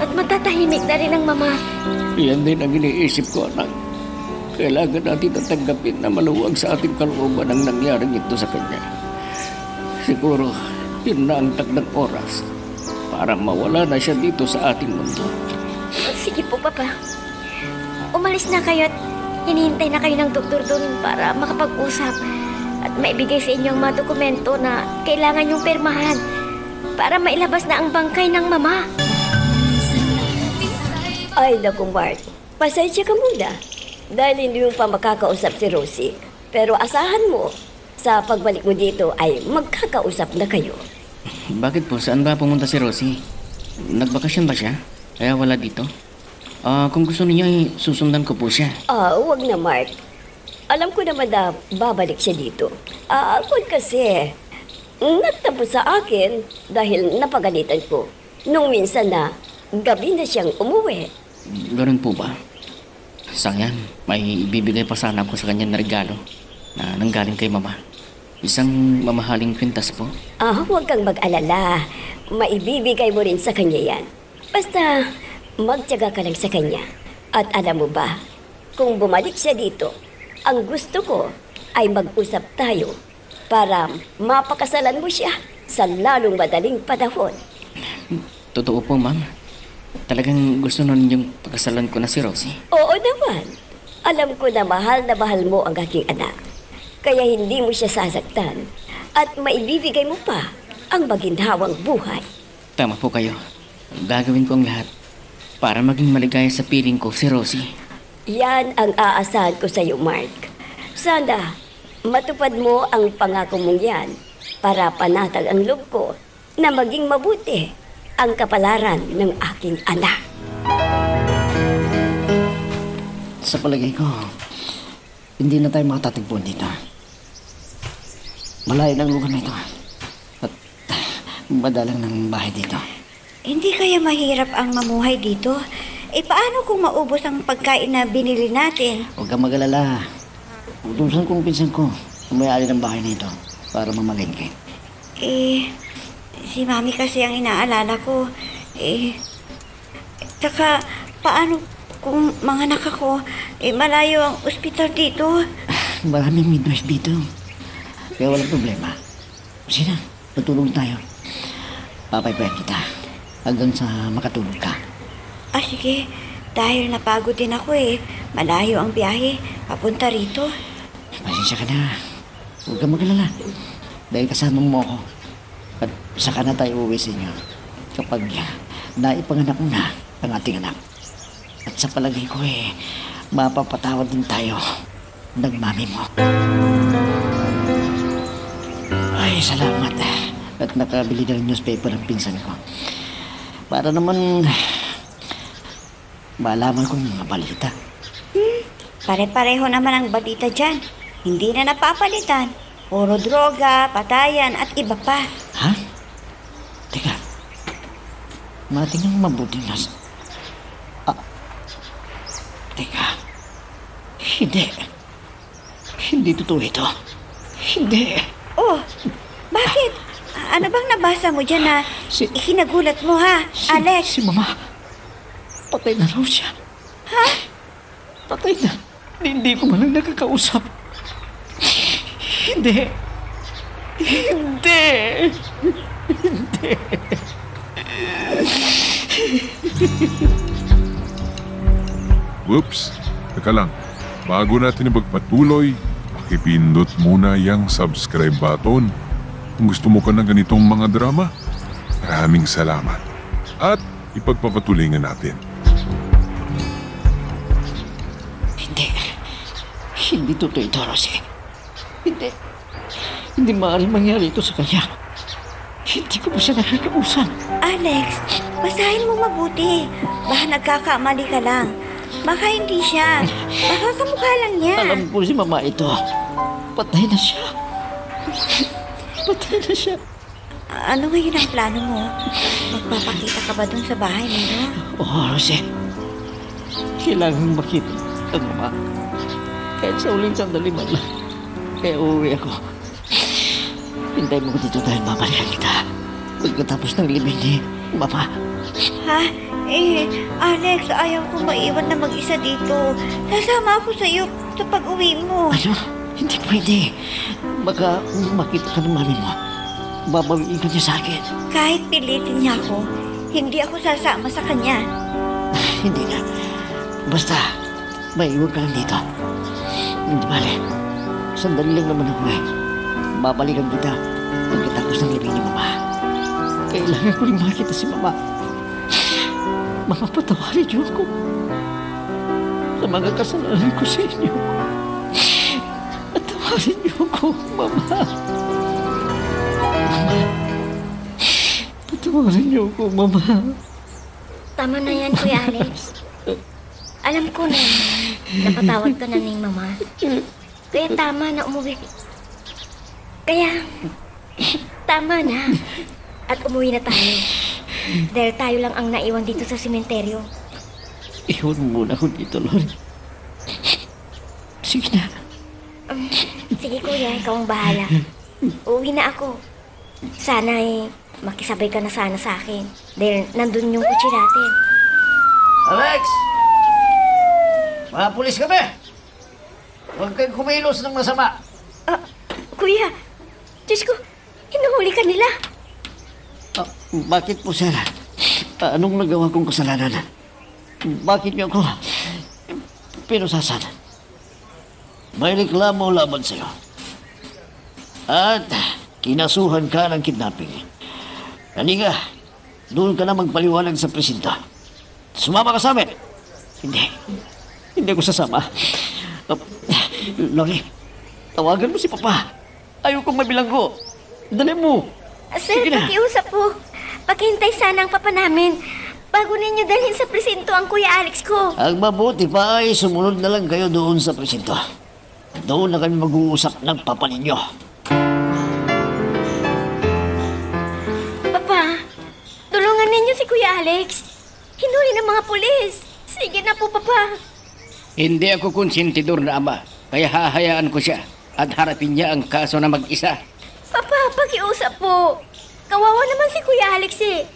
Speaker 4: at matatahimik na rin ang Mama.
Speaker 6: Yan din ang iniisip ko, anak. Kailangan natin tanggapin na maluwag sa ating kalooban ang nangyaring ito sa kanya. Siguro, yun na ang takdang oras para mawala na siya dito sa ating mundo.
Speaker 4: Sige po, Papa. Umalis na kayo at hinihintay na kayo ng doktor doon para makapag-usap at maibigay sa inyo ang mga dokumento na kailangan yung permahan para mailabas na ang bangkay ng Mama.
Speaker 2: Ay, naku Mark, pasensya ka muna dahil hindi mo pa makakausap si Rosie. Pero asahan mo, sa pagbalik mo dito ay magkakausap na kayo.
Speaker 7: Bakit po? Saan ba pumunta si Rosie? Nagbakasyon ba siya? Kaya wala dito? Kung gusto niyo, susundan ko po siya.
Speaker 2: Huwag na Mark. Alam ko naman na babalik siya dito. Ako kasi, nagtampo sa akin dahil napagalitan ko. Nung minsan na, gabi na siyang umuwi.
Speaker 7: Ganun po ba? Sayang, may ibibigay pa sana ako sa kanya na regalo na nanggaling kay Mama. Isang mamahaling kwintas po.
Speaker 2: Huwag kang mag-alala. Maibibigay mo rin sa kanya yan. Basta, magtiyaga ka lang sa kanya. At alam mo ba, kung bumalik siya dito, ang gusto ko ay mag-usap tayo para mapakasalan mo siya sa lalong madaling panahon.
Speaker 7: Totoo po, Ma'am. Talagang gusto na ninyong pagkasalan ko na si Rosie.
Speaker 2: Oo naman. Alam ko na mahal mo ang aking anak. Kaya hindi mo siya sasaktan at maibibigay mo pa ang maginhawang buhay.
Speaker 7: Tama po kayo. Gagawin ko ang lahat para maging maligaya sa piling ko si Rosie.
Speaker 2: Yan ang aasahan ko sa iyo, Mark. Sana matupad mo ang pangako mong yan para panatag ang loob ko na maging mabuti ang kapalaran ng aking anak.
Speaker 5: Sa palagay ko, hindi na tayo makatatagpuan dito. Malayo ng lugar na ito. At madalang ng bahay dito.
Speaker 1: Hindi kaya mahirap ang mamuhay dito? Paano kung maubos ang pagkain na binili natin?
Speaker 5: Huwag kang mag-alala. Utusan kong pinsan ko ang may-ari ng bahay nito para mamalengke.
Speaker 1: Si Mami kasi ang inaalala ko. Tsaka, paano kung mga anak ako, malayo ang ospital dito?
Speaker 5: Maraming midwife dito. Kaya walang problema. Sige na, tutulong tayo. Papaypayan kita hanggang sa makatulog ka.
Speaker 1: Sige. Dahil napagod din ako Malayo ang biyahe papunta rito.
Speaker 5: Pasensya ka na. Huwag kang mag-alala. Dahil kasama mo ako. At saka na tayo uwi sa inyo. Kapag naipanganak mo na ang ating anak. At sa palagay ko mapapatawad din tayo ng mami mo. Ay, salamat. At nakabili na ng newspaper ang pinsan ko. Para naman malaman kong mga balita.
Speaker 1: Pare-pareho naman ang balita dyan. Hindi na napapalitan. Puro droga, patayan at iba pa.
Speaker 5: Ha? Teka. Matingnan mabuti na. Teka. Hindi. Hindi totoo ito. Hindi.
Speaker 1: Oh, bakit? Ano bang nabasa mo dyan na ikinagulat mo Alex?
Speaker 5: Si Mama. Patay na raw siya.
Speaker 1: Ha?
Speaker 5: Patay na. Hindi ko man lang nakakausap. Hindi. Hindi. Hindi.
Speaker 3: Whoops! Teka lang. Bago natin ipagpatuloy, pakipindot muna yung subscribe button. Kung gusto mo ka ng ganitong mga drama, maraming salamat. At ipagpapatuloy natin.
Speaker 5: Hindi totoo ito, Rosie. Hindi. Hindi maaaring mangyari ito sa kanya. Hindi ko pa siya nakakausap.
Speaker 1: Alex, basahin mo mabuti. Baka nagkakamali ka lang. Baka hindi siya. Baka kamukha lang niya.
Speaker 5: Alam ko si Mama ito. Patay na siya. Patay na siya.
Speaker 1: Ano ngayon ang plano mo? Magpapakita ka ba dun sa bahay ninyo?
Speaker 5: Oo, Rosie. Kailangan makita ang mama. Kahit sa uling sandali man lang. Kaya uuwi ako. Hintay mo ko dito dahil babalikan kita. Pagkatapos ng libing ni mama.
Speaker 1: Ha? Alex, ayaw ko maiwan na mag-isa dito. Sasama ako sa'yo sa pag-uwi mo.
Speaker 5: Ano? Hindi pwede. Baka makita ka ng mami mo. Babawiin ka niya sa akin.
Speaker 1: Kahit pilitin niya ako, hindi ako sasama sa kanya.
Speaker 5: Hindi na. Basta, maiwan ka lang dito. Hindi bale. Sandali lang naman ako eh. Babalikan kita pagkatapos ng libing ni mama. Kailangan ko rin makita si mama. Mama, patawarin niyo ako sa mga kasalanan ko sa inyo. Patawarin niyo ako, mama. Mama, patawarin niyo ako, mama.
Speaker 4: Tama na yan, Kuya Alex. Alam ko na napatawad ka na ni Mama. Kaya tama na umuwi. Kaya, tama na. At umuwi na tayo. Dahil tayo lang ang naiwan dito sa sementeryo.
Speaker 5: Iwan mo muna ako dito, Lori. Sige na.
Speaker 4: Sige, Kuya, ikaw ang bahala. Uuwi na ako. Sana makisabay ka na sana sa akin. Dahil nandun yung kutsi natin.
Speaker 5: Alex! Mga pulis kami! Huwag kayong kumilos ng masama.
Speaker 4: Kuya, Diyos ko, hinuhuli ka nila.
Speaker 5: Bakit po, sir? Anong nagawa kong kasalanan? Bakit niyo ako pinusasan? May reklamo laban sa'yo. At kinasuhan ka ng kidnapping. Halika, doon ka na magpaliwanag sa presinto. Sumama ka sa amin. Hindi ako sasama. Lori, tawagan mo si Papa. Ayokong mabilanggo. Dali mo.
Speaker 4: Sir,
Speaker 5: Sige na.
Speaker 4: pakiusap po. Pakihintay sana ang papa namin bago ninyo dalhin sa presinto ang Kuya Alex ko.
Speaker 5: Ang mabuti pa ay sumunod na lang kayo doon sa presinto. Doon na kami mag-uusap ng papa ninyo.
Speaker 4: Papa, tulungan ninyo si Kuya Alex. Hinuli ng mga pulis. Sige na po, Papa.
Speaker 6: Hindi ako konsentidor na ama, kaya hahayaan ko siya at harapin niya ang kaso na mag-isa.
Speaker 4: Papa, pakiusap po. Kawawa naman si Kuya Alex eh.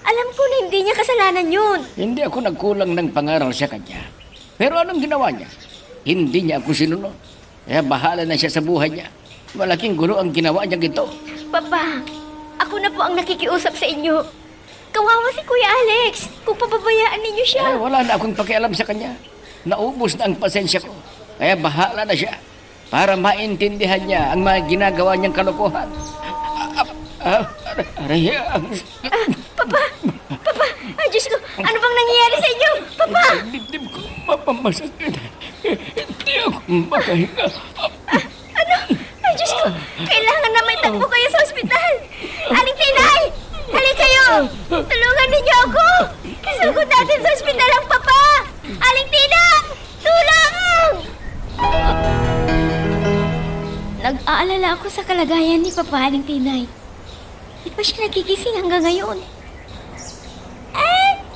Speaker 4: Alam ko na hindi niya kasalanan yun.
Speaker 6: Hindi ako nagkulang ng pangaral sa kanya. Pero anong ginawa niya? Hindi niya ako sinunod. Kaya bahala na siya sa buhay niya. Malaking gulo ang ginawa niya gito.
Speaker 4: Papa, ako na po ang nakikiusap sa inyo. Kawawa si Kuya Alex kung pababayaan ninyo siya.
Speaker 6: Wala na akong pakialam sa kanya. Naubos na ang pasensya ko. Kaya bahala na siya para maintindihan niya ang mga ginagawa niyang kalokohan.
Speaker 4: Papa! Diyos ko, ano bang nangyayari sa inyo? Papa!
Speaker 6: Dibdib ko mapamasakit. Hindi ako makahinga.
Speaker 4: Diyos ko, kailangan na may takbo kayo sa ospital. Aling Tinay! Halika kayo! Tulungan ninyo ako! Kasugod natin sa ospital ang papa! Aling Tinang! Tulong! Nag-aalala ako sa kalagayan ni Papa Aling Tinay. Di pa siya nagigising hanggang ngayon.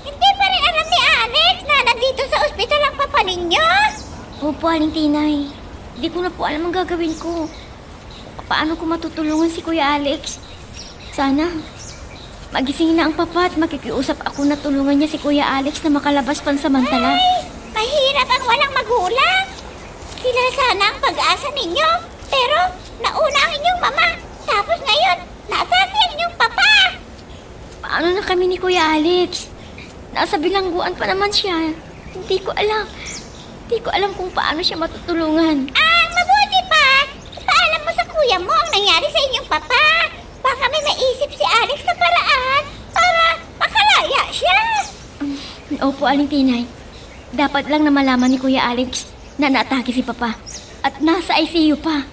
Speaker 9: Hindi pa rin alam ni Alex na nandito sa ospital ang papa ninyo?
Speaker 4: Opo, Aling Tinay. Hindi ko na po alam ang gagawin ko. Paano ko matutulungan si Kuya Alex? Sana magising na ang papa at makikiusap ako na tulungan niya si Kuya Alex na makalabas pansamantala.
Speaker 9: Mahirap ang walang magulang. Sila sana ang pag-asa ninyo. Pero nauna ang inyong mama. Tapos ngayon, nasaan ang inyong papa?
Speaker 4: Paano na kami ni Kuya Alex? Nasa bilangguan pa naman siya. Hindi ko alam kung paano siya matutulungan.
Speaker 9: Mabuti pa. Paalam mo sa kuya mo ang nangyari sa inyong papa. Baka may maisip si Alex na paraan para makalaya siya.
Speaker 4: Opo, Aling Tinay. Dapat lang na malaman ni Kuya Alex na naatake si Papa at nasa ICU pa.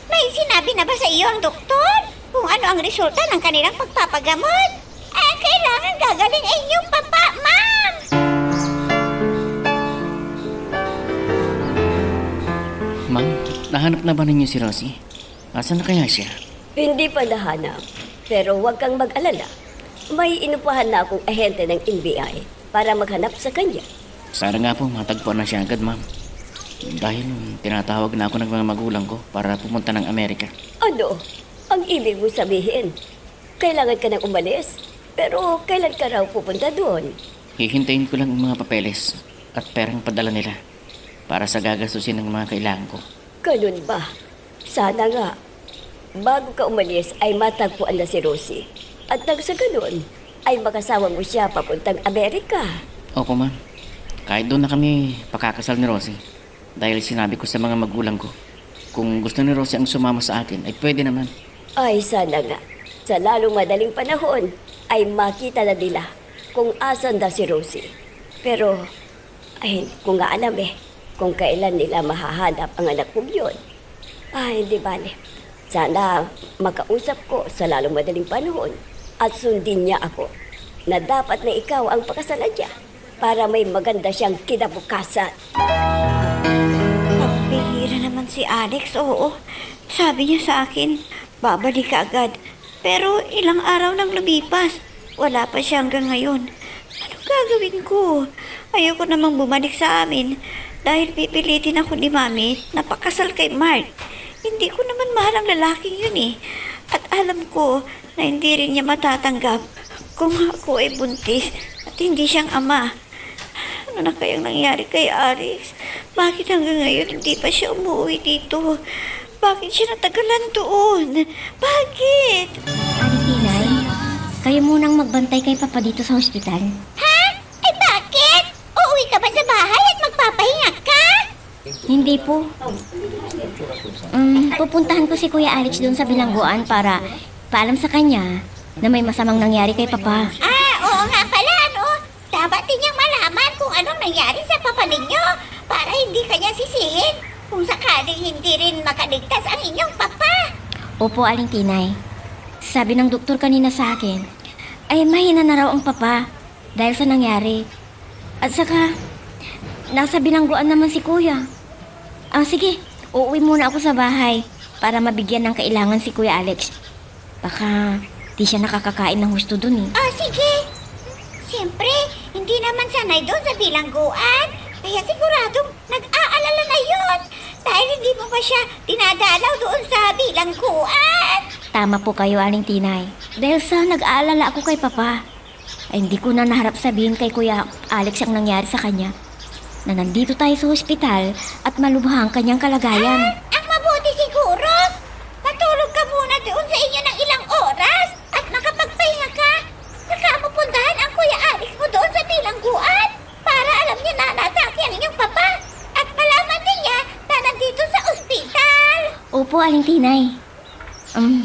Speaker 9: May sinabi na ba sa iyo ang doktor kung ano ang resulta ng kanilang pagpapagamot? Kailangan gagaling ay inyong papa, ma'am!
Speaker 7: Ma'am, nahanap na ba ninyo si Rosie? Asan na kaya siya?
Speaker 2: Hindi pa nahanap. Pero huwag kang mag-alala. May inupahan na akong ahente ng NBI para maghanap sa kanya.
Speaker 7: Sana nga po matagpuan na siya agad, ma'am. Dahil tinatawag na ako ng mga magulang ko para pumunta ng Amerika.
Speaker 2: Ano? Ang ibig mo sabihin? Kailangan ka nang umalis? Pero kailan ka raw pupunta doon?
Speaker 7: Hihintayin ko lang ang mga papeles at perang padala nila para sa gagastusin ng mga kailangan ko.
Speaker 2: Ganun ba? Sana nga. Bago ka umalis ay matagpuan na si Rosie. At nang sa ganun, ay makasama mo siya papuntang Amerika.
Speaker 7: Opo, ma'am. Kahit doon na kami pakakasal ni Rosie. Dahil sinabi ko sa mga magulang ko, kung gusto ni Rosie ang sumama sa akin, ay pwede naman.
Speaker 2: Ay, sana nga. Sa lalong madaling panahon, ay makita na nila kung asan na si Rosie. Pero, ay, hindi ko nga alam kung kailan nila mahahanap ang anak kong yun. Ay, hindi bale. Sana makausap ko sa lalong madaling panahon at sundin niya ako na dapat na ikaw ang pakasalan niya para may maganda siyang kinabukasan.
Speaker 1: Pambihira naman si Alex, oo. Sabi niya sa akin, babalik ka agad. Pero ilang araw nang lumipas, wala pa siya hanggang ngayon. Ano gagawin ko? Ayoko namang bumalik sa amin dahil pipilitin ako ni Mami na pakasal kay Mark. Hindi ko naman mahal ang lalaking yun eh. At alam ko na hindi rin niya matatanggap kung ako ay buntis at hindi siyang ama. Ano na kayang nangyari kay Alex? Bakit hanggang ngayon hindi pa siya umuwi dito? Bakit siya natagalan doon? Bakit?
Speaker 4: Aling Tinay, kayo munang magbantay kay Papa dito sa ospital.
Speaker 9: Ha? Ay bakit? Uuwi ka ba sa bahay at magpapahinga ka?
Speaker 4: Hindi po. Pupuntahan ko si Kuya Alex doon sa bilangguan para paalam sa kanya na may masamang nangyari kay Papa.
Speaker 9: Oo nga pala, no? Dapat din niyang malaman kung anong nangyari sa papa ninyo para hindi kanya sisihin kung sakaling hindi rin makaligtas ang inyong papa.
Speaker 4: Opo, Aling Tinay. Sabi ng doktor kanina sa akin, ay mahina na raw ang papa dahil sa nangyari. At saka, nasa bilangguan naman si Kuya. Sige, uuwi muna ako sa bahay para mabigyan ng kailangan si Kuya Alex. Baka di siya nakakakain ng husto dun eh.
Speaker 9: Sige. Siyempre, hindi naman sanay doon sa bilangguan. Kaya siguradong nag-aalala na yun. Dahil hindi mo pa siya dinadalaw doon sa bilangguan.
Speaker 4: Tama po kayo, Aling Tinay. Dahil sa nag-aalala ako kay Papa, ay hindi ko na naharap sabihin kay Kuya Alex ang nangyari sa kanya. Na nandito tayo sa ospital at malubha ang kanyang kalagayan.
Speaker 9: Ang mabuti siguro. Matulog ka muna doon sa inyo ng ilang oras at makapagpahinga ka. Saka mo puntahan ang Kuya Alex mo doon sa bilangguan para alam niya na natake ang inyong papa at malaman din niya na nandito sa ospital.
Speaker 4: Opo, Aling Tinay.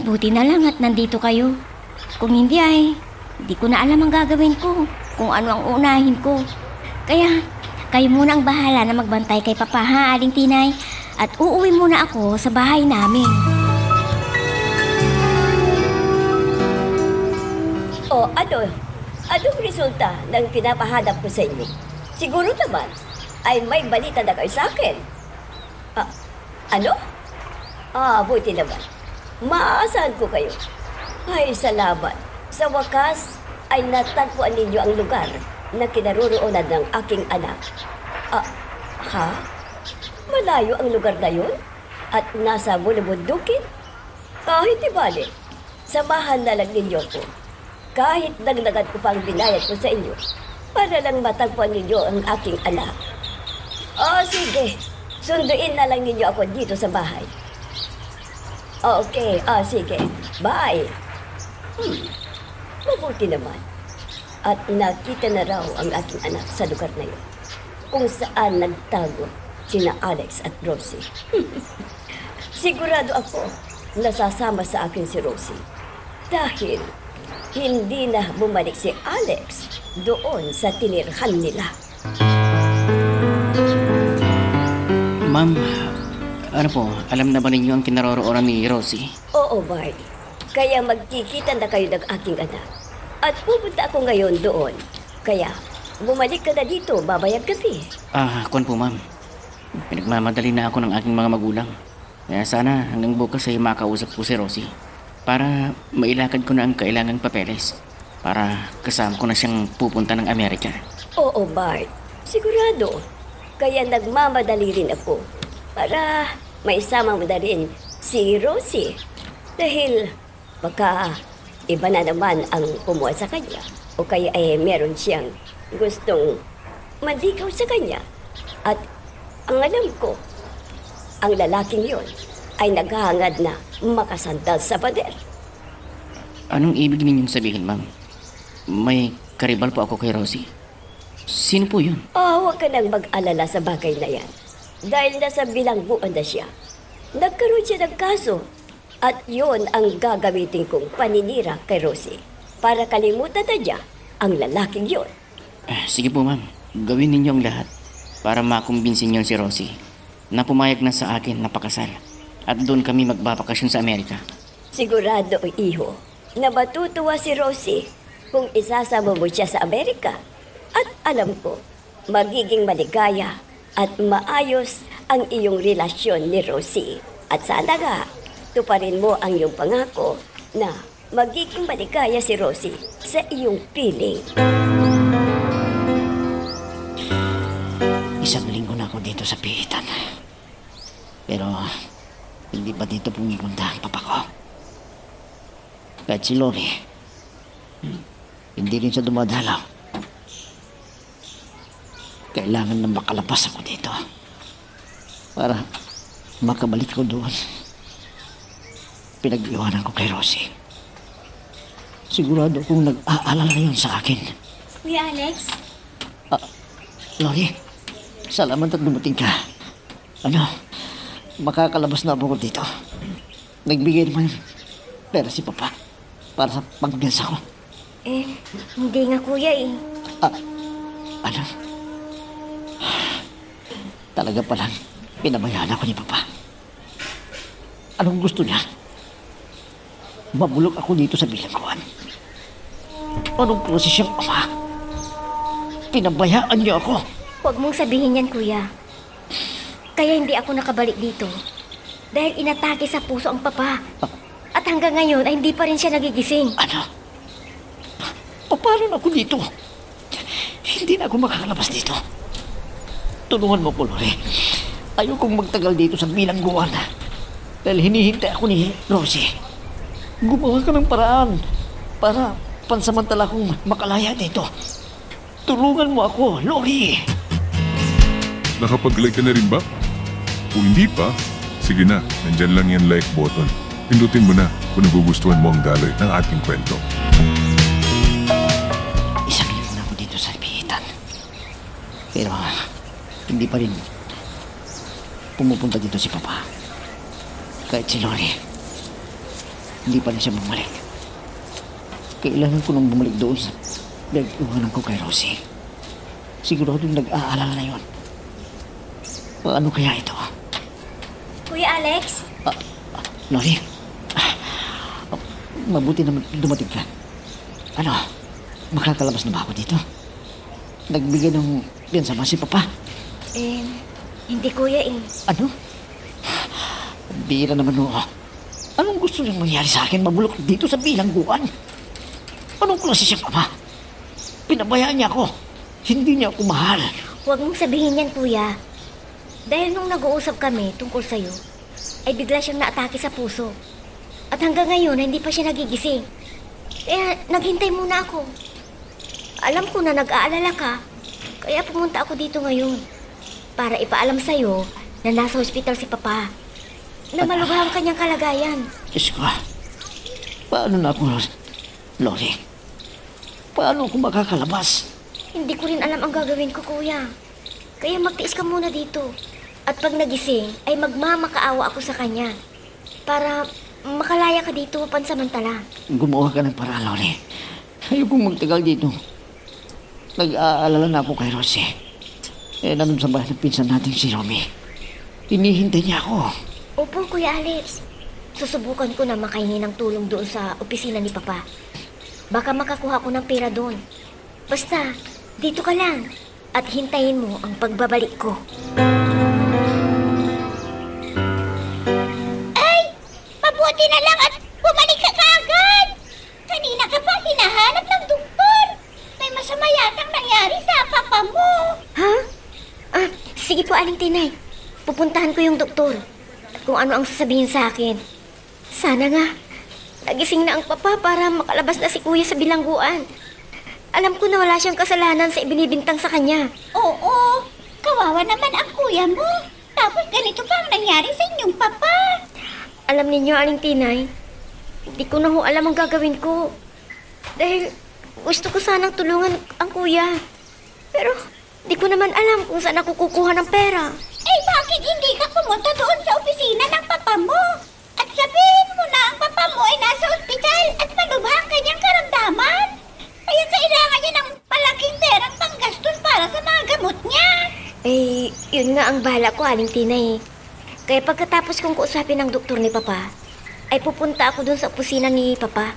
Speaker 4: Buti na lang at nandito kayo. Kung hindi ay, hindi ko na alam ang gagawin ko, kung ano ang unahin ko. Kaya, kayo muna ang bahala na magbantay kay Papa, ha, Aling Tinay? At uuwi muna ako sa bahay namin.
Speaker 2: Anong resulta ng pinapahanap ko sa inyo? Siguro naman ay may balita na kayo sa akin. Ano? Buti naman. Maaasahan ko kayo. Ay, salamat. Sa wakas ay natagpuan ninyo ang lugar na kinaroroonan ng aking anak. Malayo ang lugar na yun? At nasa bulubundukin? Hindi bale. Samahan na lang ninyo ko. Kahit dagdagan ko pa ang binayad ko sa inyo para lang matagpuan ninyo ang aking anak. Sige. Sunduin na lang ninyo ako dito sa bahay. Okay, sige. Bye. Mabuti naman. At nakita na raw ang aking anak sa lugar na yun, kung saan nagtago sina Alex at Rosie. Sigurado ako nasasama sa akin si Rosie dahil hindi na bumalik si Alex doon sa tinirhan nila.
Speaker 7: Ma'am, ano po, alam na ba ninyo ang kinaroroonan ni Rosie?
Speaker 2: Oo, Bart. Kaya magkikita na kayo ng aking anak. At pupunta ako ngayon doon. Kaya, bumalik ka na dito, babayag gabi.
Speaker 7: Kuwan po, ma'am. Pinagmamadali na ako ng aking mga magulang. Kaya sana hanggang bukas ay makausap ko si Rosie. para mailakad ko na ang kailangang papeles para kasama ko na siyang pupunta ng Amerika.
Speaker 2: Oo, Bart. Sigurado. Kaya nagmamadali rin ako para maisama mo na rin si Rosie. Dahil baka iba na naman ang kumuha sa kanya. O kaya meron siyang gustong manligaw sa kanya. At ang alam ko, ang lalaking yon ay naghahangad na makasandal sa pader.
Speaker 7: Anong ibig ninyong sabihin, ma'am? May karibal po ako kay Rosie. Sino po yun?
Speaker 2: Huwag ka nang mag-alala sa bagay na yan. Dahil nasa bilangguan na siya. Nagkaroon siya ng kaso. At yun ang gagamitin kong paninira kay Rosie. Para kalimutan na niya ang lalaking yun.
Speaker 7: Sige po, ma'am. Gawin ninyo ang lahat para makumbinsin niyo si Rosie na pumayag na sa akin na pakasal. At doon kami magbabakasyon sa Amerika.
Speaker 2: Sigurado, iho, na matutuwa si Rosie kung isasama mo siya sa Amerika. At alam ko, magiging maligaya at maayos ang iyong relasyon ni Rosie. At sana nga, tuparin mo ang iyong pangako na magiging maligaya si Rosie sa iyong piling.
Speaker 5: Isang linggo na ako dito sa pihitan. Pero hindi pa dito pumunta ang papa ko. Kahit si Lori, hindi rin siya dumadalaw. Kailangan na makalabas ako dito para makabalik ko doon. Pinag-iwanan ko kay Rosie. Sigurado kung nag-aalala yun sa akin.
Speaker 4: Kuya Alex?
Speaker 5: Lori, salamat at dumating ka. Makakalabas na ako dito. Nagbigay naman pera si Papa para sa pagbiyansa ko.
Speaker 4: Hindi nga kuya eh.
Speaker 5: Talaga palang pinabayaan ako ni Papa. Anong gusto niya? Mabulok ako dito sa bilangguan. Anong klase siyang ama? Pinabayaan niya ako.
Speaker 4: Huwag mong sabihin yan, kuya. Kaya hindi ako nakabalik dito. Dahil inatake sa puso ang papa. At hanggang ngayon ay hindi pa rin siya nagigising.
Speaker 5: Paano na ako dito? Hindi na ako makakalabas dito. Tulungan mo ko, Lori. Ayokong magtagal dito sa bilangguan. Dahil hinihintay ako ni Rosie. Gumawa ka ng paraan para pansamantala kong makalaya dito. Tulungan mo ako, Lori.
Speaker 3: Nakapag-like ka na rin ba? Kung hindi pa, sige na, nandyan lang yung like button. Pindutin mo na kung nagugustuhan mo ang daloy ng ating kwento.
Speaker 5: Isang linggo na ako dito sa pihitan. Pero hindi pa rin pumupunta dito si Papa. Kahit si Lori, hindi pa rin siya bumalik. Kailangan ko nang bumalik doon dahil iwanan ko kay Rosie. Sigurado nag-aalala na yun. Paano kaya ito?
Speaker 4: Kuya Alex?
Speaker 5: Lori, mabuti naman dumating ka. Makakalabas na ba ako dito? Nagbigay ng piyansama si Papa.
Speaker 4: Hindi kuya eh.
Speaker 5: Bira naman o. Anong gusto niyang mangyari sa akin mabulok dito sa bilangguan? Anong klase siyang ama? Pinabayaan niya ako. Hindi niya ako mahal.
Speaker 4: Huwag mong sabihin yan, kuya. Dahil nung nag-uusap kami tungkol sa'yo, ay bigla siyang naatake sa puso. At hanggang ngayon, hindi pa siya nagigising. Kaya naghintay muna ako. Alam ko na nag-aalala ka, kaya pumunta ako dito ngayon. Para ipaalam sa'yo na nasa hospital si Papa. Na malubha ang kanyang kalagayan.
Speaker 5: Diyos ko, paano na ako, Lori? Paano ako makakalabas?
Speaker 4: Hindi ko rin alam ang gagawin ko, kuya. Kaya magtiis ka muna dito. At pag nagising, ay magmamakaawa ako sa kanya. Para makalaya ka dito pansamantala.
Speaker 5: Gumawa ka ng paraan, Lori. Ayokong magtagal dito. Nag-aalala na ako kay Rosie. Nandun sa bahay ng pinsan natin si Romy. Hinihintay niya ako.
Speaker 4: Opo, Kuya Alex. Susubukan ko na makahingi ng tulong doon sa opisina ni Papa. Baka makakuha ko ng pera doon. Basta, dito ka lang at hintayin mo ang pagbabalik ko.
Speaker 9: Ay! Mabuti na lang at bumalik ka ka pa hinahanap ng doktor. May masama yatang nangyari sa papa mo.
Speaker 4: Ha? Sige po, Aling Tinay. Pupuntahan ko yung doktor. Kung ano ang sasabihin sa akin. Sana nga, nagising na ang papa para makalabas na si kuya sa bilangguan. Alam ko na wala siyang kasalanan sa ibinibintang sa kanya.
Speaker 9: Oo, kawawa naman ang kuya mo. Tapos ganito pa ang nangyari sa inyong papa.
Speaker 4: Alam ninyo, Aling Tinay, hindi ko na ho alam ang gagawin ko. Dahil gusto ko sanang tulungan ang kuya. Pero di ko naman alam kung saan ako kukuha ng pera.
Speaker 9: Eh bakit hindi ka pumunta doon sa opisina ng papa mo? At sabihin mo na ang papa mo ay nasa ospital at malubha ang kanyang karamdaman. Kaya kailangan niya ng malaking perang panggastos para sa mga gamot niya.
Speaker 4: Eh, yun nga ang bala ko, Aling Tinay. Kaya pagkatapos kong kausapin ng doktor ni Papa, ay pupunta ako dun sa opisina ni Papa.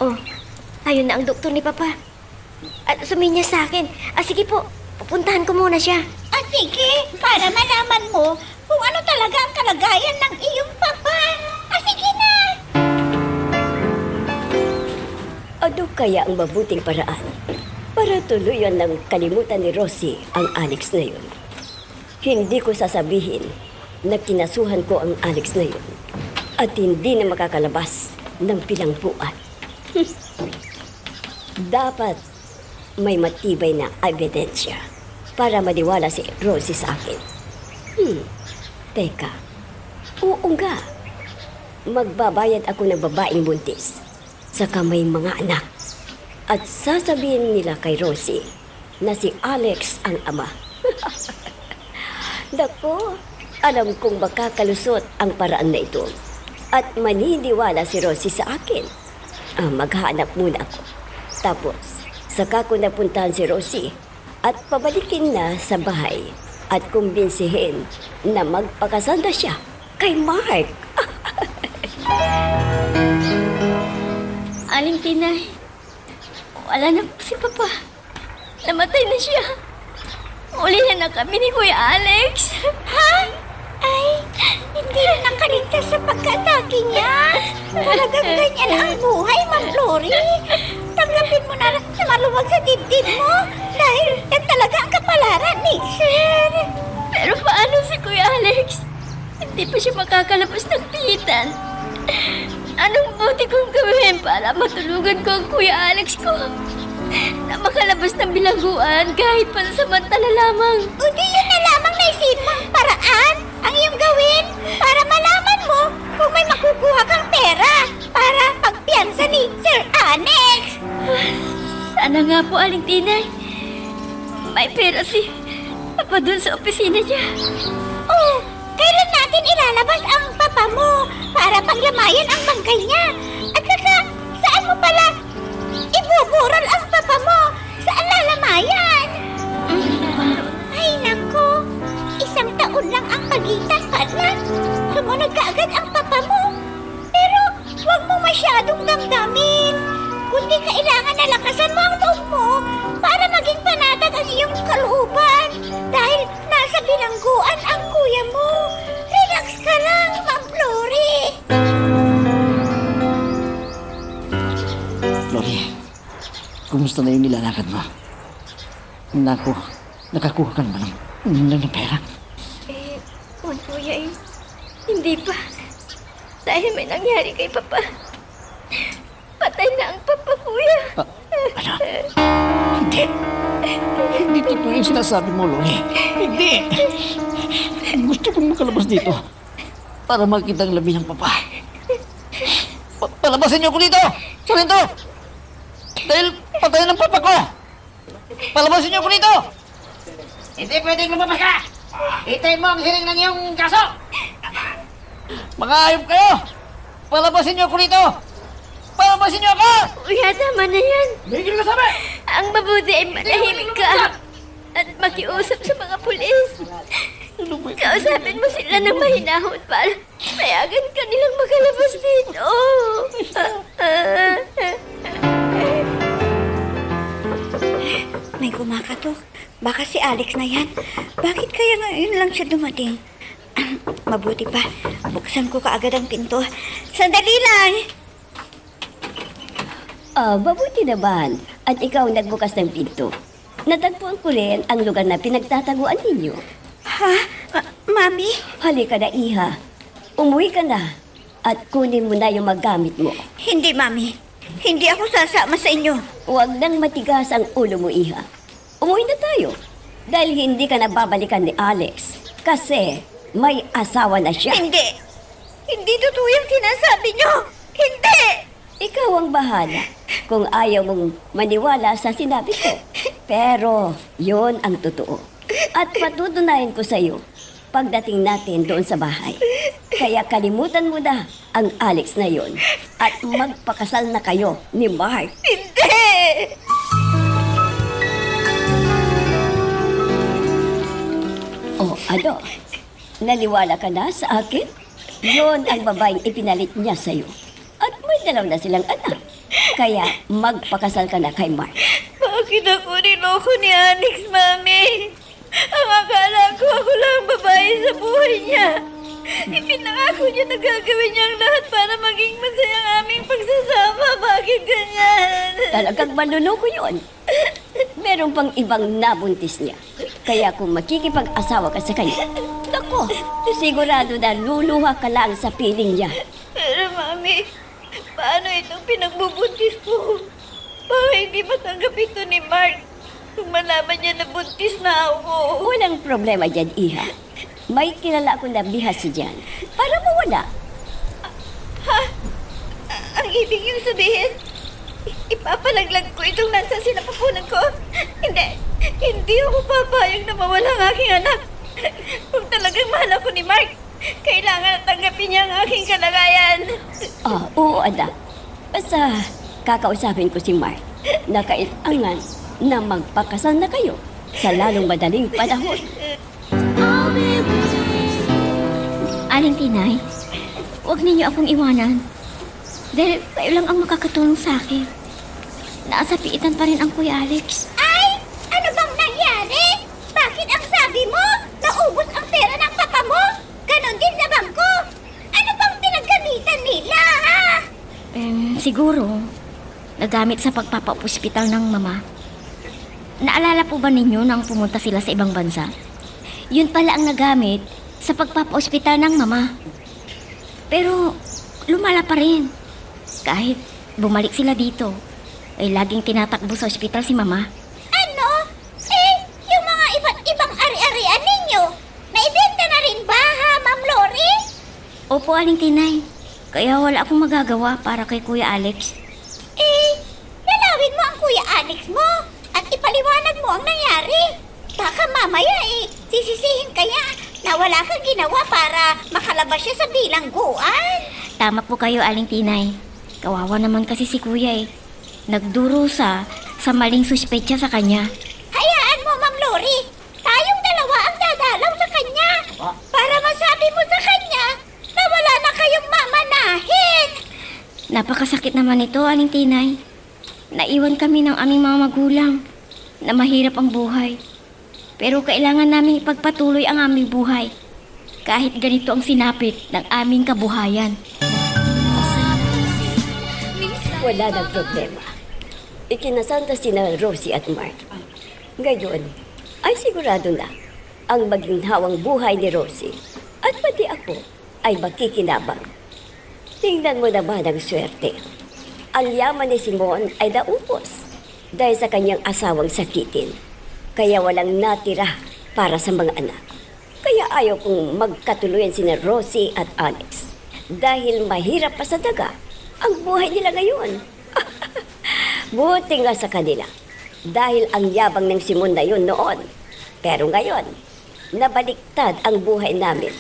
Speaker 4: Oh, ayun na ang doktor ni Papa. At suminya sa akin. Sige po, pupuntahan ko muna siya.
Speaker 9: Sige, para malaman mo kung ano talaga ang kalagayan ng iyong papa. Sige na!
Speaker 2: Ano kaya ang mabuting paraan para tuluyan ng kalimutan ni Rosie ang Alex na yun? Hindi ko sasabihin na kinasuhan ko ang Alex na yun at hindi na makakalabas ng bilangguan. Dapat may matibay na ebidensya para maniwala si Rosie sa akin. Teka, oo nga. Magbabayad ako ng babaeng buntis saka may mga anak. At sasabihin nila kay Rosie na si Alex ang ama. Dako, alam kong makakalusot ang paraan na ito. At maniniwala si Rosie sa akin. Maghanap muna ako. Tapos, saka ko napuntahan si Rosie at pabalikin na sa bahay at kumbinsihin na magpakasanda siya kay Mark.
Speaker 8: Aling Tinay, wala na po si Papa. Namatay na siya. Uli na kami ni Kuya Alex.
Speaker 9: Ha? Ay, hindi na nakaligtas sa pagkatake niya. Talagang ganyan ang buhay, Ma'am Glory. Tanggapin mo na maluwag sa dibdib mo dahil yan talaga ang kapalaran ni Sir.
Speaker 8: Pero paano si Kuya Alex? Hindi pa siya makakalabas ng pilitan. Anong buti kong gawin para matulugan ko ang Kuya Alex ko? Na makalabas ng bilangguan kahit pansamantala lamang.
Speaker 9: O di yun na lamang naisip mong paraan ang iyong gawin para malaman mo kung may makukuha kang pera para pagpiyansa ni Sir Alex.
Speaker 8: Sana nga po, Aling Tinay. May pera si Papa dun sa opisina niya.
Speaker 9: Oh, kailan natin ilalabas ang papa mo para paglamayan ang bangkay niya? At saka, saan mo pala ibuburol ang papa mo? Saan lalamayan? Ay, nako. 1 taon lang ang pagitan pala. Sumunod ka agad ang papa mo. Pero, huwag mo masyadong damdamin. Kundi kailangan na lakasan mo ang loob mo para maging panatag ang iyong kalooban. Dahil nasa bilangguan ang kuya mo. Relax ka lang, Ma'am Glory.
Speaker 5: Glory, kumusta na yung nilalakad mo? Naku, nakakuha ka naman ng pera.
Speaker 8: Kuya, hindi pa. Dahil may nangyari kay Papa. Patay na ang Papa, Kuya.
Speaker 5: Ano? Hindi. Hindi totoo yung sinasabi mo, Glory. Hindi. Gusto kong makalabas dito para makita ang labi ng Papa. Palabasin niyo ako dito! Sarento! Dahil patay ng Papa ko! Palabasin niyo ako dito!
Speaker 6: Hindi pwedeng lumabas ka! Hintay mo ang hiling ng iyong kaso!
Speaker 5: Mga ayop kayo! Palabasin niyo ako dito! Palabasin niyo ako!
Speaker 8: Kuya, tama na yan.
Speaker 6: Bigil ka sabi!
Speaker 8: Ang mabuti ay manahimik ka at makiusap sa mga pulis. Kausapin mo sila ng mahinahon para payagan ka nilang makalabas dito.
Speaker 1: May kumakatok. Baka si Alex na yan. Bakit kaya ngayon lang siya dumating? Mabuti pa. Buksan ko kaagad ang pinto. Sandali lang!
Speaker 2: Mabuti naman. At ikaw nagbukas ng pinto. Natagpuan ko rin ang lugar na pinagtataguan ninyo.
Speaker 1: Ha? Mami?
Speaker 2: Halika na, Iha. Umuwi ka na at kunin mo na yung magamit mo.
Speaker 1: Hindi, Mami. Hindi ako sasama sa inyo.
Speaker 2: Huwag nang matigas ang ulo mo, Iha. Umuwi na tayo. Dahil hindi ka na babalikan ni Alex. Kasi may asawa na siya.
Speaker 1: Hindi. Hindi totoo yung sinasabi nyo. Hindi!
Speaker 2: Ikaw ang bahala kung ayaw mong maniwala sa sinabi ko. Pero yun ang totoo. At patutunayan ko sa iyo pagdating natin doon sa bahay. Kaya kalimutan mo na ang Alex na yon at magpakasal na kayo ni Mark.
Speaker 1: Hindi!
Speaker 2: O ano? Naniwala ka na sa akin? Yon ang babaeng ipinalit niya sa iyo. At may dalaw na silang anak. Kaya magpakasal ka na kay Mark.
Speaker 1: Bakit ako niloko ni Alex, Mami? Ang akala ko ako lang ang babae sa buhay niya. Ipinangako niya na gagawin niya ang lahat para maging masaya ang aming pagsasama. Bakit ganyan?
Speaker 2: Talagang manluloko yun. Meron pang ibang nabuntis niya. Kaya kung makikipag-asawa ka sa kanya, naku, sigurado na luluha ka lang sa piling niya.
Speaker 1: Pero, Mami, paano itong pinagbubuntis ko? Baka hindi matanggap ito ni Mark kung malaman niya na buntis na ako.
Speaker 2: Walang problema dyan, Iha. May kilala akong nabihas dyan. Para mawala.
Speaker 1: Ang ibig yung sabihin, ipapalaglag ko itong nasa sinapupunan ko? Hindi ako papayag na mawala ang aking anak. Kung talagang mahal ako ni Mark, kailangan tanggapin niya ang aking kalagayan.
Speaker 2: Oo, anak. Basta kakausapin ko si Mark na kailangan na magpakasal na kayo sa lalong madaling panahon.
Speaker 8: Aling Tinay, huwag ninyo akong iwanan. Dahil kayo lang ang makakatulong sa akin. Nasa piitan pa rin ang Kuya Alex.
Speaker 9: Ay! Ano bang nangyari? Bakit ang sabi mo? Naubos ang pera ng papa mo? Ganon din sa bangko? Ano bang pinagkamitan nila, ha?
Speaker 8: Siguro, nagamit sa pagpapa-ospital ng mama. Naalala po ba ninyo nang pumunta sila sa ibang bansa? Yun pala ang nagamit sa pagpapa-ospital ng mama. Pero lumala pa rin. Kahit bumalik sila dito, ay laging tinatakbo sa ospital si mama.
Speaker 9: Ano? Yung mga iba't ibang ari-arian ninyo, naibenta na rin ba, ha, Ma'am Lori?
Speaker 8: Opo, Aling Tinay. Kaya wala akong magagawa para kay Kuya Alex.
Speaker 9: Dalawin mo ang Kuya Alex mo at ipaliwanag mo ang nangyari. Baka mamaya sisisihin kaya na wala kang ginawa para makalabas siya sa bilangguan.
Speaker 8: Tama po kayo, Aling Tinay. Kawawa naman kasi si Kuya Nagdurusa sa maling suspetsa sa kanya.
Speaker 9: Hayaan mo, Ma'am Lori. Tayong dalawa ang dadalaw sa kanya. Para masabi mo sa kanya na wala na kayong mamanahin.
Speaker 8: Napakasakit naman ito, Aling Tinay. Naiwan kami ng aming mga magulang na mahirap ang buhay. Pero kailangan namin ipagpatuloy ang aming buhay kahit ganito ang sinapit ng aming kabuhayan.
Speaker 2: Wala nang problema. Ikinasanta sina Rosie at Mark. Ngayon, ay sigurado na ang maginhawang buhay ni Rosie at pati ako ay makikinabang. Tingnan mo naman ang swerte. Ang yaman ni Simon ay naubos dahil sa kanyang asawang sakitin. Kaya walang natira para sa mga anak. Kaya ayaw kong magkatuluyan sina Rosie at Alex. Dahil mahirap pa sa daga ang buhay nila ngayon. Buti nga sa kanila. Dahil ang yabang ng Simon na yun noon. Pero ngayon, nabaliktad ang buhay namin.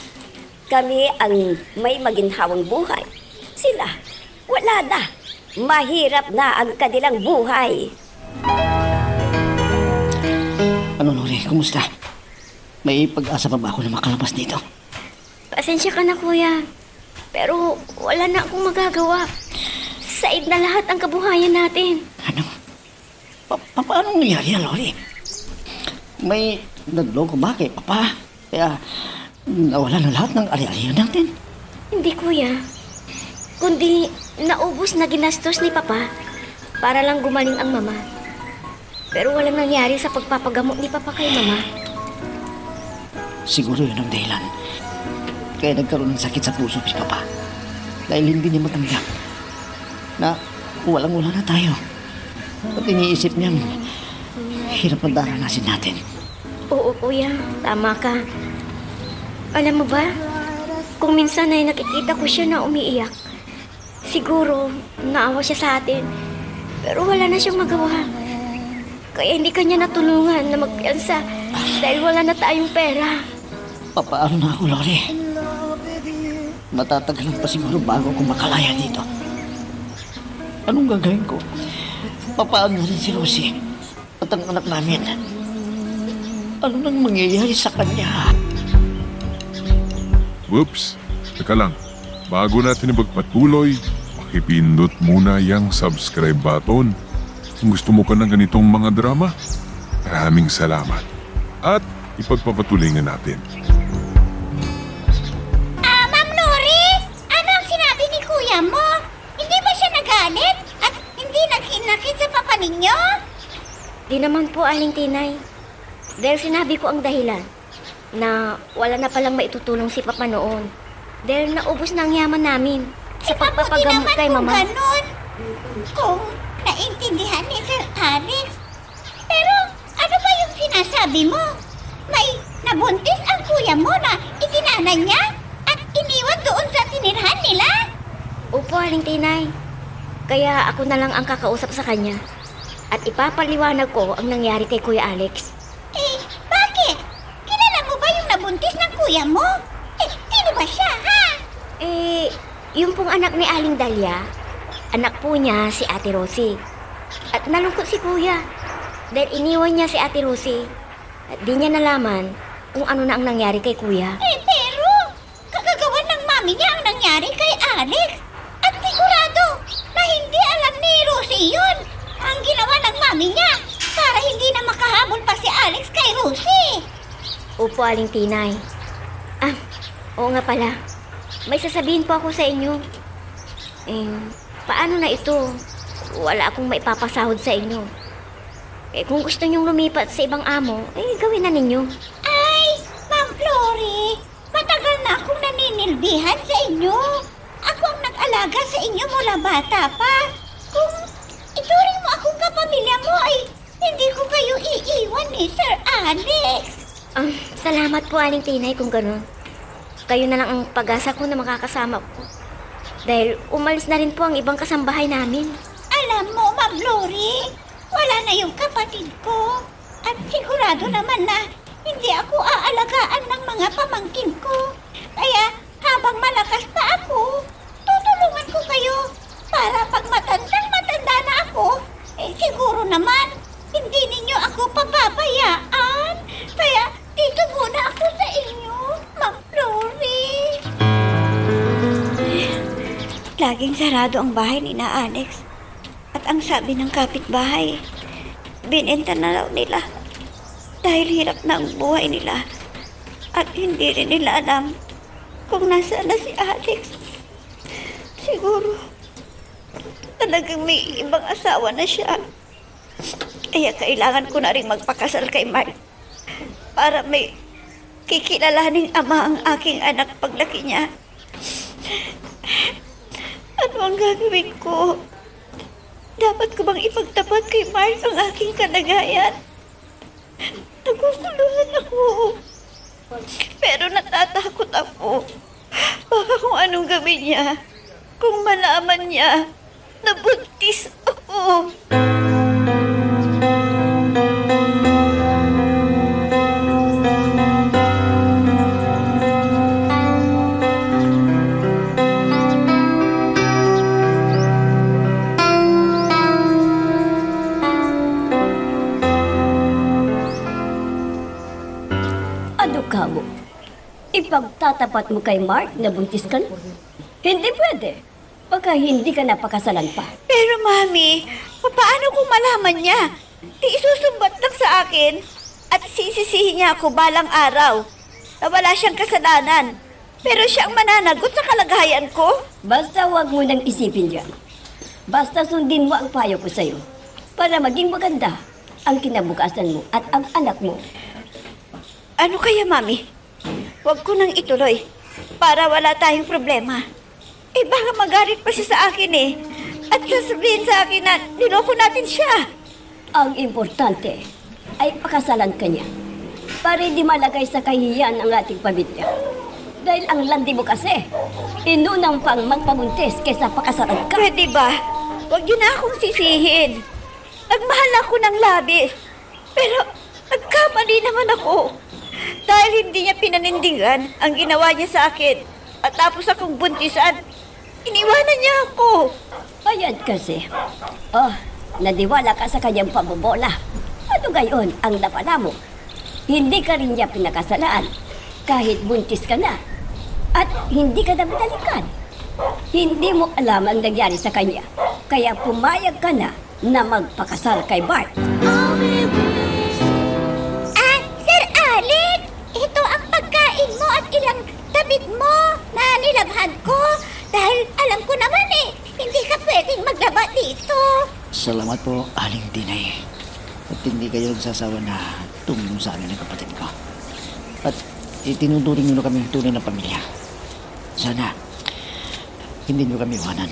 Speaker 2: Kami ang may maginhawang buhay. Sila, wala na. Mahirap na ang kanilang buhay.
Speaker 5: Ano, Lori? Kumusta? May pag-asa pa ba ako na makalabas dito?
Speaker 8: Pasensya ka na, Kuya. Pero wala na akong magagawa. Said na lahat ang kabuhayan natin.
Speaker 5: Ano? Paano nangyari yan, Lori? May nagloko ba kay Papa? Kaya nawala na lahat ng ari-arian natin.
Speaker 8: Hindi, Kuya. Kundi naubos na ginastos ni Papa
Speaker 4: para lang gumaling ang mama. Pero walang nangyari sa pagpapagamot ni Papa kay mama.
Speaker 5: Siguro yun ang dahilan. Kaya nagkaroon ng sakit sa puso si Papa. Dahil hindi niya matanggap na walang-wala na tayo. At iniisip niyang hirap na daranasin natin.
Speaker 4: Oo, kuya. Tama ka. Alam mo ba, kung minsan ay nakikita ko siya na umiiyak, siguro naawa siya sa atin. Pero wala na siyang magawa. Kaya hindi kanya natulungan na magpiansa dahil wala na tayong pera.
Speaker 5: Papaano na ako, Lori? Matatagalan pa siguro bago ako makalaya dito. Anong gagawin ko? Papaano rin si Rosie at ang anak namin? Ano nang mangyayari sa kanya?
Speaker 3: Whoops! Teka lang. Bago natin ipagpatuloy, pakipindot muna yung subscribe button. Kung gusto mo ka ng ganitong mga drama, maraming salamat. At ipagpapatuloy nga natin.
Speaker 9: Ma'am Lori, ano ang sinabi ni kuya mo? Hindi ba siya nagalit? At hindi naghinakit sa papa ninyo?
Speaker 4: Di naman po, Aling Tinay. Dahil sinabi ko ang dahilan na wala na palang maitutulong si Papa noon. Dahil naubos na ang yaman namin sa pagpapagamot kay
Speaker 9: kung
Speaker 4: Mama.
Speaker 9: ganun. Kung naintindihan ni Sir Alex. Pero ano ba yung sinasabi mo? May nabuntis ang kuya mo na itinanan niya at iniwan doon sa tinirhan nila?
Speaker 4: Opo, Aling Tinay. Kaya ako na lang ang kakausap sa kanya. At ipapaliwanag ko ang nangyari kay Kuya Alex.
Speaker 9: Eh, bakit? Kilala mo ba yung nabuntis ng kuya mo? Eh, sino ba siya, ha?
Speaker 4: Yung pong anak ni Aling Dalia, anak po niya si Ate Rosie. At nalungkot si Kuya dahil iniwan niya si Ate Rosie. At di niya nalaman kung ano na ang nangyari kay Kuya.
Speaker 9: Pero, kagagawan ng mami niya ang nangyari kay Alex. At sigurado na hindi alam ni Rosie yun. Ang ginawa ng mami niya para hindi na makahabol pa si Alex kay Rosie.
Speaker 4: Opo, Aling Tinay. Oo nga pala. May sasabihin po ako sa inyo. Paano na ito? Wala akong maipapasahod sa inyo. Kung gusto niyong lumipat sa ibang amo, gawin na ninyo.
Speaker 9: Ay, Ma'am Flory, matagal na akong naninilbihan sa inyo. Ako ang nag-alaga sa inyo mula bata pa. Kung ituring mo akong kapamilya mo ay hindi ko kayo iiwan ni Sir Alex.
Speaker 4: Salamat po, Aling Tinay, kung ganun. Kayo na lang ang pag-asa ko na makakasama ko. Dahil umalis na rin po ang ibang kasambahay namin.
Speaker 9: Alam mo, Ma'am Flory, wala na yung kapatid ko. At sigurado naman na hindi ako aalagaan ng mga pamangkin ko. Kaya habang malakas pa ako, tutulungan ko kayo para pag matandang-matanda na ako, siguro naman hindi ninyo ako papabayaan. Kaya dito muna ako sa inyo, Ma'am Flory. Laging sarado ang bahay ni na Alex. At ang sabi ng kapitbahay, binenta na raw nila. Dahil hirap na ang buhay nila. At hindi rin nila alam kung nasaan na si Alex. Siguro, talagang may ibang asawa na siya. Kaya kailangan ko na rin magpakasal kay Mark. Para may kikilalaning ama ang aking anak paglaki niya. Ano ang gagawin ko? Dapat ko bang ipagtapat kay Mark ang aking kalagayan? Naguguluhan ako. Pero natatakot ako. Baka kung anong gawin niya. Kung malaman niya na buntis ako.
Speaker 2: Ano ka mo? Ipagtatapat mo kay Mark na buntis ka na? Hindi pwede. Baka hindi ka napakasalan pa.
Speaker 9: Pero Mami, paano kung malaman niya? Di isusumbat lang sa akin at sisisihin niya ako balang araw na wala siyang kasalanan. Pero siyang mananagot sa kalagayan ko.
Speaker 2: Basta huwag mo nang isipin yan. Basta sundin mo ang payo ko sa'yo para maging maganda ang kinabukasan mo at ang anak mo.
Speaker 1: Ano kaya, Mami? Huwag ko nang ituloy para wala tayong problema. Eh baka magalit pa siya sa akin eh. At sasabihin sa akin na niloko natin siya.
Speaker 2: Ang importante ay pakasalan ka niya para hindi malagay sa kahihiyan ang ating pamilya. Dahil ang landi mo kasi, inunang pang magpabuntis kaysa pakasalan ka.
Speaker 1: Pwede ba? Huwag niyo na akong sisihin. Nagmahal ako ng labis. Pero nagkamali naman ako. Dahil hindi niya pinanindigan ang ginawa niya sa akin. At tapos akong buntisan, iniwanan niya ako.
Speaker 2: Ayan kasi. Oh, nadiwala ka sa kanyang pabobola. Ano gayon ang napala mo? Hindi ka rin niya pinakasalaan kahit buntis ka na. At hindi ka na binalikan. Hindi mo alam ang nangyari sa kanya. Kaya pumayag ka na magpakasal kay Bart.
Speaker 9: Sir Alex! Ito ang pagkain mo at ilang damit mo na nilabhan ko. Dahil alam ko naman hindi ka pwedeng maglaba dito.
Speaker 5: Salamat po, Aling Tinay. At hindi kayo nagsasawa na tumulong sa amin ng kapatid ko. At itinuturing nyo na kami tunay na pamilya. Sana, hindi nyo kami iwanan.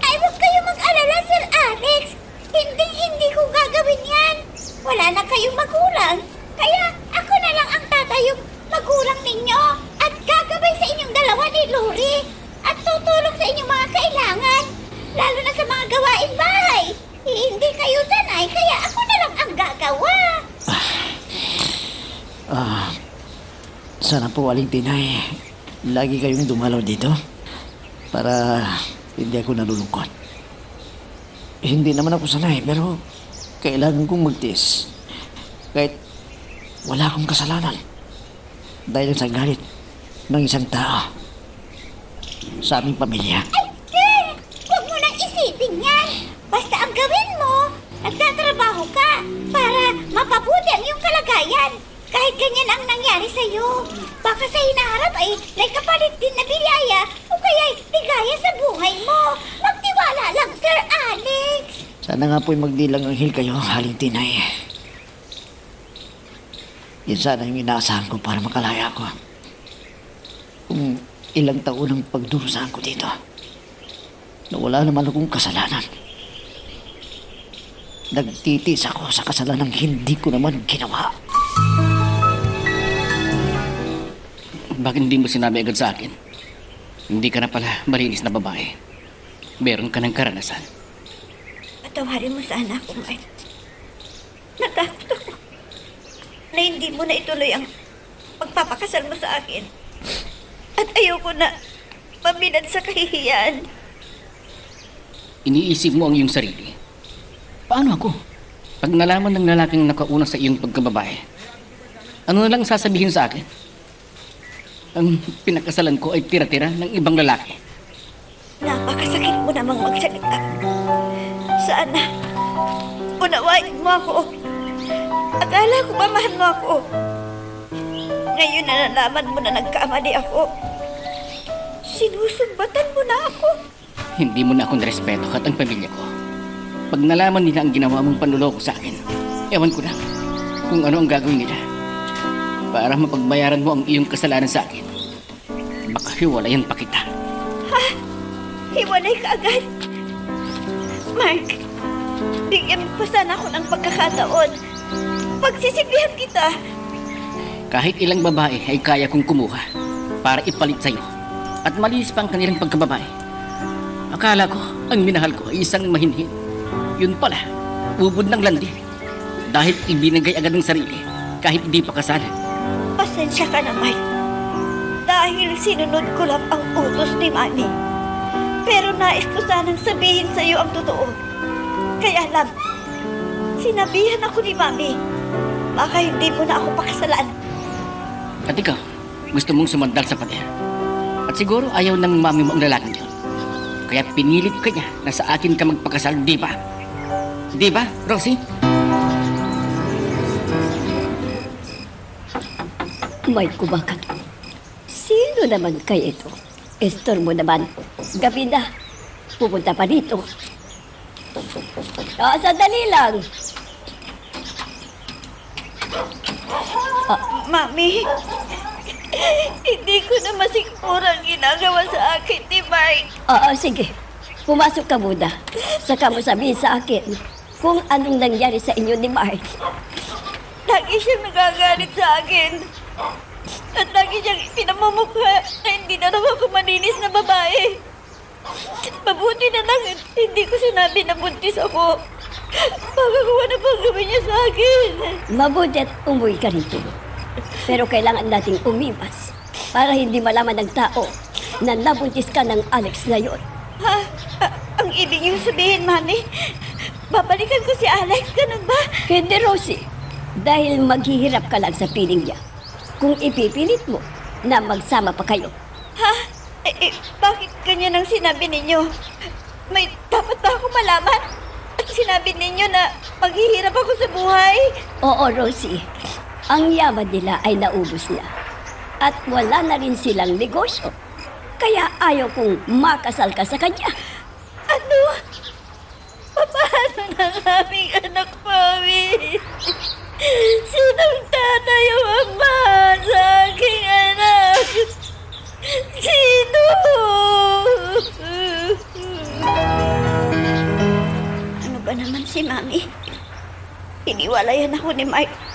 Speaker 9: Ay, huwag kayo mag-alala, Sir Alex. Hindi ko gagawin yan. Wala na kayong magulang. Kaya ako na lang ang tatayong magulang ninyo. At gagabay sa inyong dalawa ni Lori. At tutulong sa inyong mga kailangan. Lalo na sa mga gawain bahay. Hindi kayo sanay, kaya ako na lang ang gagawa.
Speaker 5: Sana po, Aling Tinay, lagi kayong dumalaw dito para hindi ako nalulungkot. Hindi naman ako sanay, pero kailangan kong magtiis. Kahit wala akong kasalanan. Dahil sa galit ng isang tao sa aming pamilya.
Speaker 9: Ay, sir! Huwag mo nang isipin yan. Basta ang gawin mo, nagtatrabaho ka para mapabuti ang iyong kalagayan. Kahit ganyan ang nangyari sa'yo. Baka sa hinaharap ay may kapalit din na biyaya o kaya'y ligaya sa buhay mo. Magtiwala lang, Sir Alex.
Speaker 5: Sana nga po'y magdilang anghel kayo, Aling Tinay. Yan sana yung inaasahan ko para makalaya ko. Kung ilang taon ang pagdurusahan ko dito, na wala naman akong kasalanan. Nagtitis ako sa kasalanang hindi ko naman ginawa.
Speaker 7: Bakit hindi mo sinabi agad sa akin? Hindi ka na pala malinis na babae. Meron ka ng karanasan.
Speaker 1: Patawarin mo sana ako, Mark. Natakot ako na hindi mo na ituloy ang pagpapakasal mo sa akin. At ayoko na mabilad sa kahihiyan.
Speaker 7: Iniisip mo ang iyong sarili. Paano ako? Pag nalaman ng lalaking nakauna sa iyong pagkababae, ano na lang sasabihin sa akin? Ang pinakasalan ko ay tira-tira ng ibang lalaki.
Speaker 1: Napakasakit mo namang magsalita. Sana, unawain mo ako. Akala ko ba mahal mo ako? Ngayon na nalaman mo na nagkamali ako. Sinusumbatan mo na ako.
Speaker 7: Hindi mo na ako narespeto at ang pamilya ko. Pag nalaman nila ang ginawa mong panluloko sa akin, ewan ko na kung ano ang gagawin nila. Para mapagbayaran mo ang iyong kasalanan sa akin, baka hiwalayan pa kita.
Speaker 1: Ha? Hiwalay ka agad? Mark, bigyan mo pa sana ako ng pagkakataon. Pagsisilbihan kita.
Speaker 7: Kahit ilang babae ay kaya kong kumuha para ipalit sa'yo at malinis pa ang kanilang pagkababae. Akala ko ang minahal ko ay isang mahinhin. Yun pala, ubod ng landi. Dahil ibinigay agad ng sarili kahit di pa kasal.
Speaker 1: Pasensya ka na, Mike. Dahil sinunod ko lang ang utos ni Mami. Pero nais ko sanang sabihin sa iyo ang totoo. Kaya lang, sinabihan ako ni Mami. Baka hindi mo na ako pakasalaan.
Speaker 7: At ikaw, gusto mong sumandal sa pader. At siguro ayaw ng mami mo ang lalaking yun. Kaya pinilit ka niya na sa akin ka magpakasal, di ba? Di ba, Rosie?
Speaker 2: May kubakan. Sino naman kayo ito? Estor mo naman. Gabi na. Pupunta pa dito. Sandali lang.
Speaker 1: Mami, hindi ko na masikmura ang ginagawa sa akin ni Mike.
Speaker 2: Sige. Pumasok ka muna. Saka mo sabihin sa akin kung anong nangyari sa inyo ni Mark.
Speaker 1: Lagi siyang nagagalit sa akin. At lagi siyang pinamumukha na hindi na raw ako malinis na babae. Mabuti na lang hindi ko sinabi na buntis ako. Baka kuha na pang gawin niya sa akin.
Speaker 2: Mabuti at umuwi ka rito. Pero kailangan nating umiwas para hindi malaman ng tao na nabuntis ka ng Alex ngayon.
Speaker 1: Ang ibig niyo sabihin, Mami, babalikan ko si Alex, ganun ba?
Speaker 2: Hindi, Rosie. Dahil maghihirap ka lang sa piling niya kung ipipilit mo na magsama pa kayo.
Speaker 1: Bakit ganyan ang sinabi ninyo? May dapat ba ako malaman? At sinabi ninyo na maghihirap ako sa buhay?
Speaker 2: Oo, Rosie. Ang yaman nila ay naubos na. At wala na rin silang negosyo. Kaya ayaw kong makasal ka sa kanya.
Speaker 1: Ano? Paano ng aming anak, Mami? Sinong tatay o ama sa aking anak? Sino? Ano ba naman si Mami? Iniwalayan ako ni Mike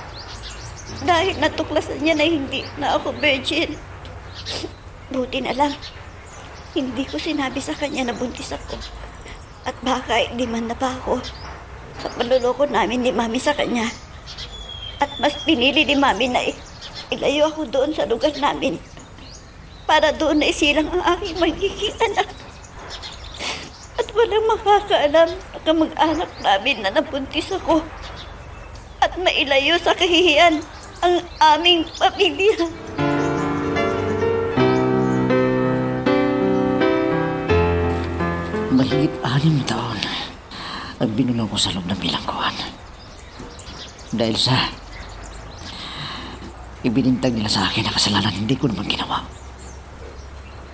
Speaker 1: dahil natuklasan niya na hindi na ako virgin. Buti na lang, hindi ko sinabi sa kanya na buntis ako. At baka hindi man na pa ako sa panluloko namin ni Mami sa kanya. At mas pinili ni Mami na ilayo ako doon sa lugar namin para doon na isilang ang aking magiging anak. At walang makakaalam na kamag-anak namin na nabuntis ako. At mailayo sa kahihiyan ang aming pamilya.
Speaker 5: Mahigit 6 taon ang binulaw ko sa loob ng bilangguan. Dahil sa ibinintag nila sa akin na kasalanan hindi ko naman ginawa.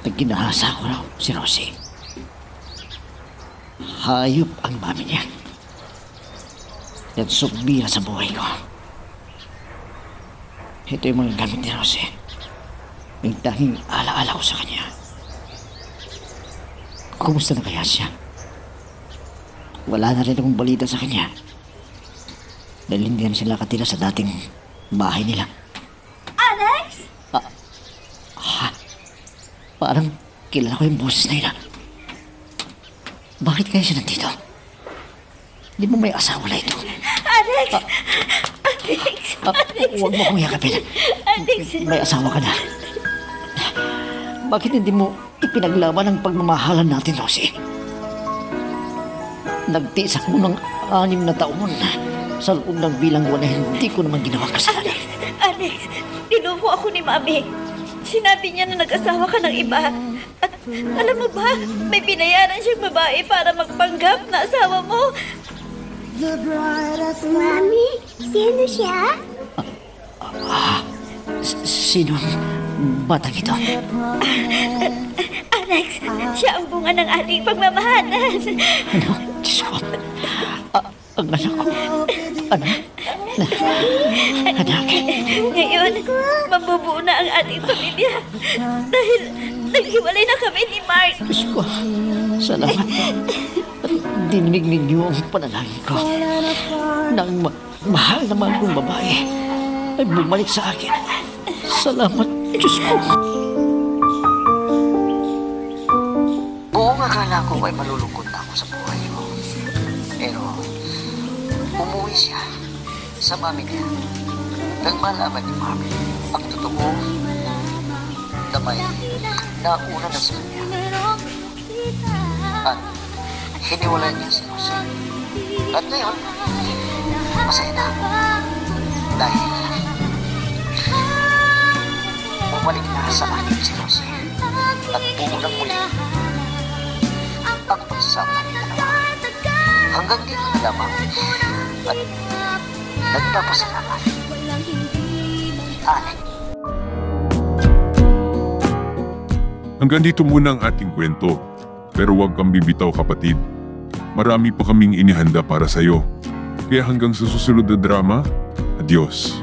Speaker 5: Nagginahasa ko raw si Rosie. Hayop ang mami niya. Nagsubira sa buhay ko. Ito yung mga gamit ni Rosie. Yung tanging alaala ko sa kanya. Kumusta na kaya siya? Wala na rin akong balita sa kanya. Dahil hindi na sila katira sa dating bahay nila.
Speaker 9: Alex?
Speaker 5: Parang kilala ko yung boses na yun. Bakit kaya siya nandito? Hindi mo may asawa na ito.
Speaker 1: Alex! Alex!
Speaker 5: Huwag mo akong yakapin.
Speaker 1: Alex!
Speaker 5: May asawa ka na. Bakit hindi mo ipinaglaban ang pagmamahalan natin, Rosie? Nagtiis ako ng 6 na taon sa loob ng bilangguan na hindi ko naman ginawang kasalanan.
Speaker 1: Alex, niloko ako ni Mami. Sinabi niya na nag-asawa ka ng iba. At alam mo ba, may binayaran siyang babae para magpanggap na asawa mo.
Speaker 9: Mami, sino siya?
Speaker 5: Sino ang batang ito?
Speaker 1: Alex, siya ang bunga ng ating pagmamahalan.
Speaker 5: Ano? Diyos ko. Ang anak ko. Anak? Anak?
Speaker 1: Ngayon, mabubuo na ang ating pamilya. Dahil naghiwalay na kami ni Mark.
Speaker 5: Diyos ko. Salamat. Dinig ninyo ang panalangin ko. Nang mahal na mahal kong babae ay bumalik sa akin. Salamat, Diyos ko. Buong akala ko ay malulungkot na ako sa buhay ko. Pero, umuwi siya sa mami niya. Nang malaman ni mami ang totoo na may nauna na sa kanya. At hiniwalay niya si Rosie. At ngayon, masaya na ako. Dahil bumalik na sa akin si Rosie. At unang muli ang pagsasama ng dalawa. Hanggang dito na lamang. At nagpapasalamat. Alex.
Speaker 3: Hanggang dito muna ang ating kwento. Pero huwag kang bibitaw, kapatid. marami pa kaming inihanda para sa'yo. Kaya hanggang sa susunod na drama, adios.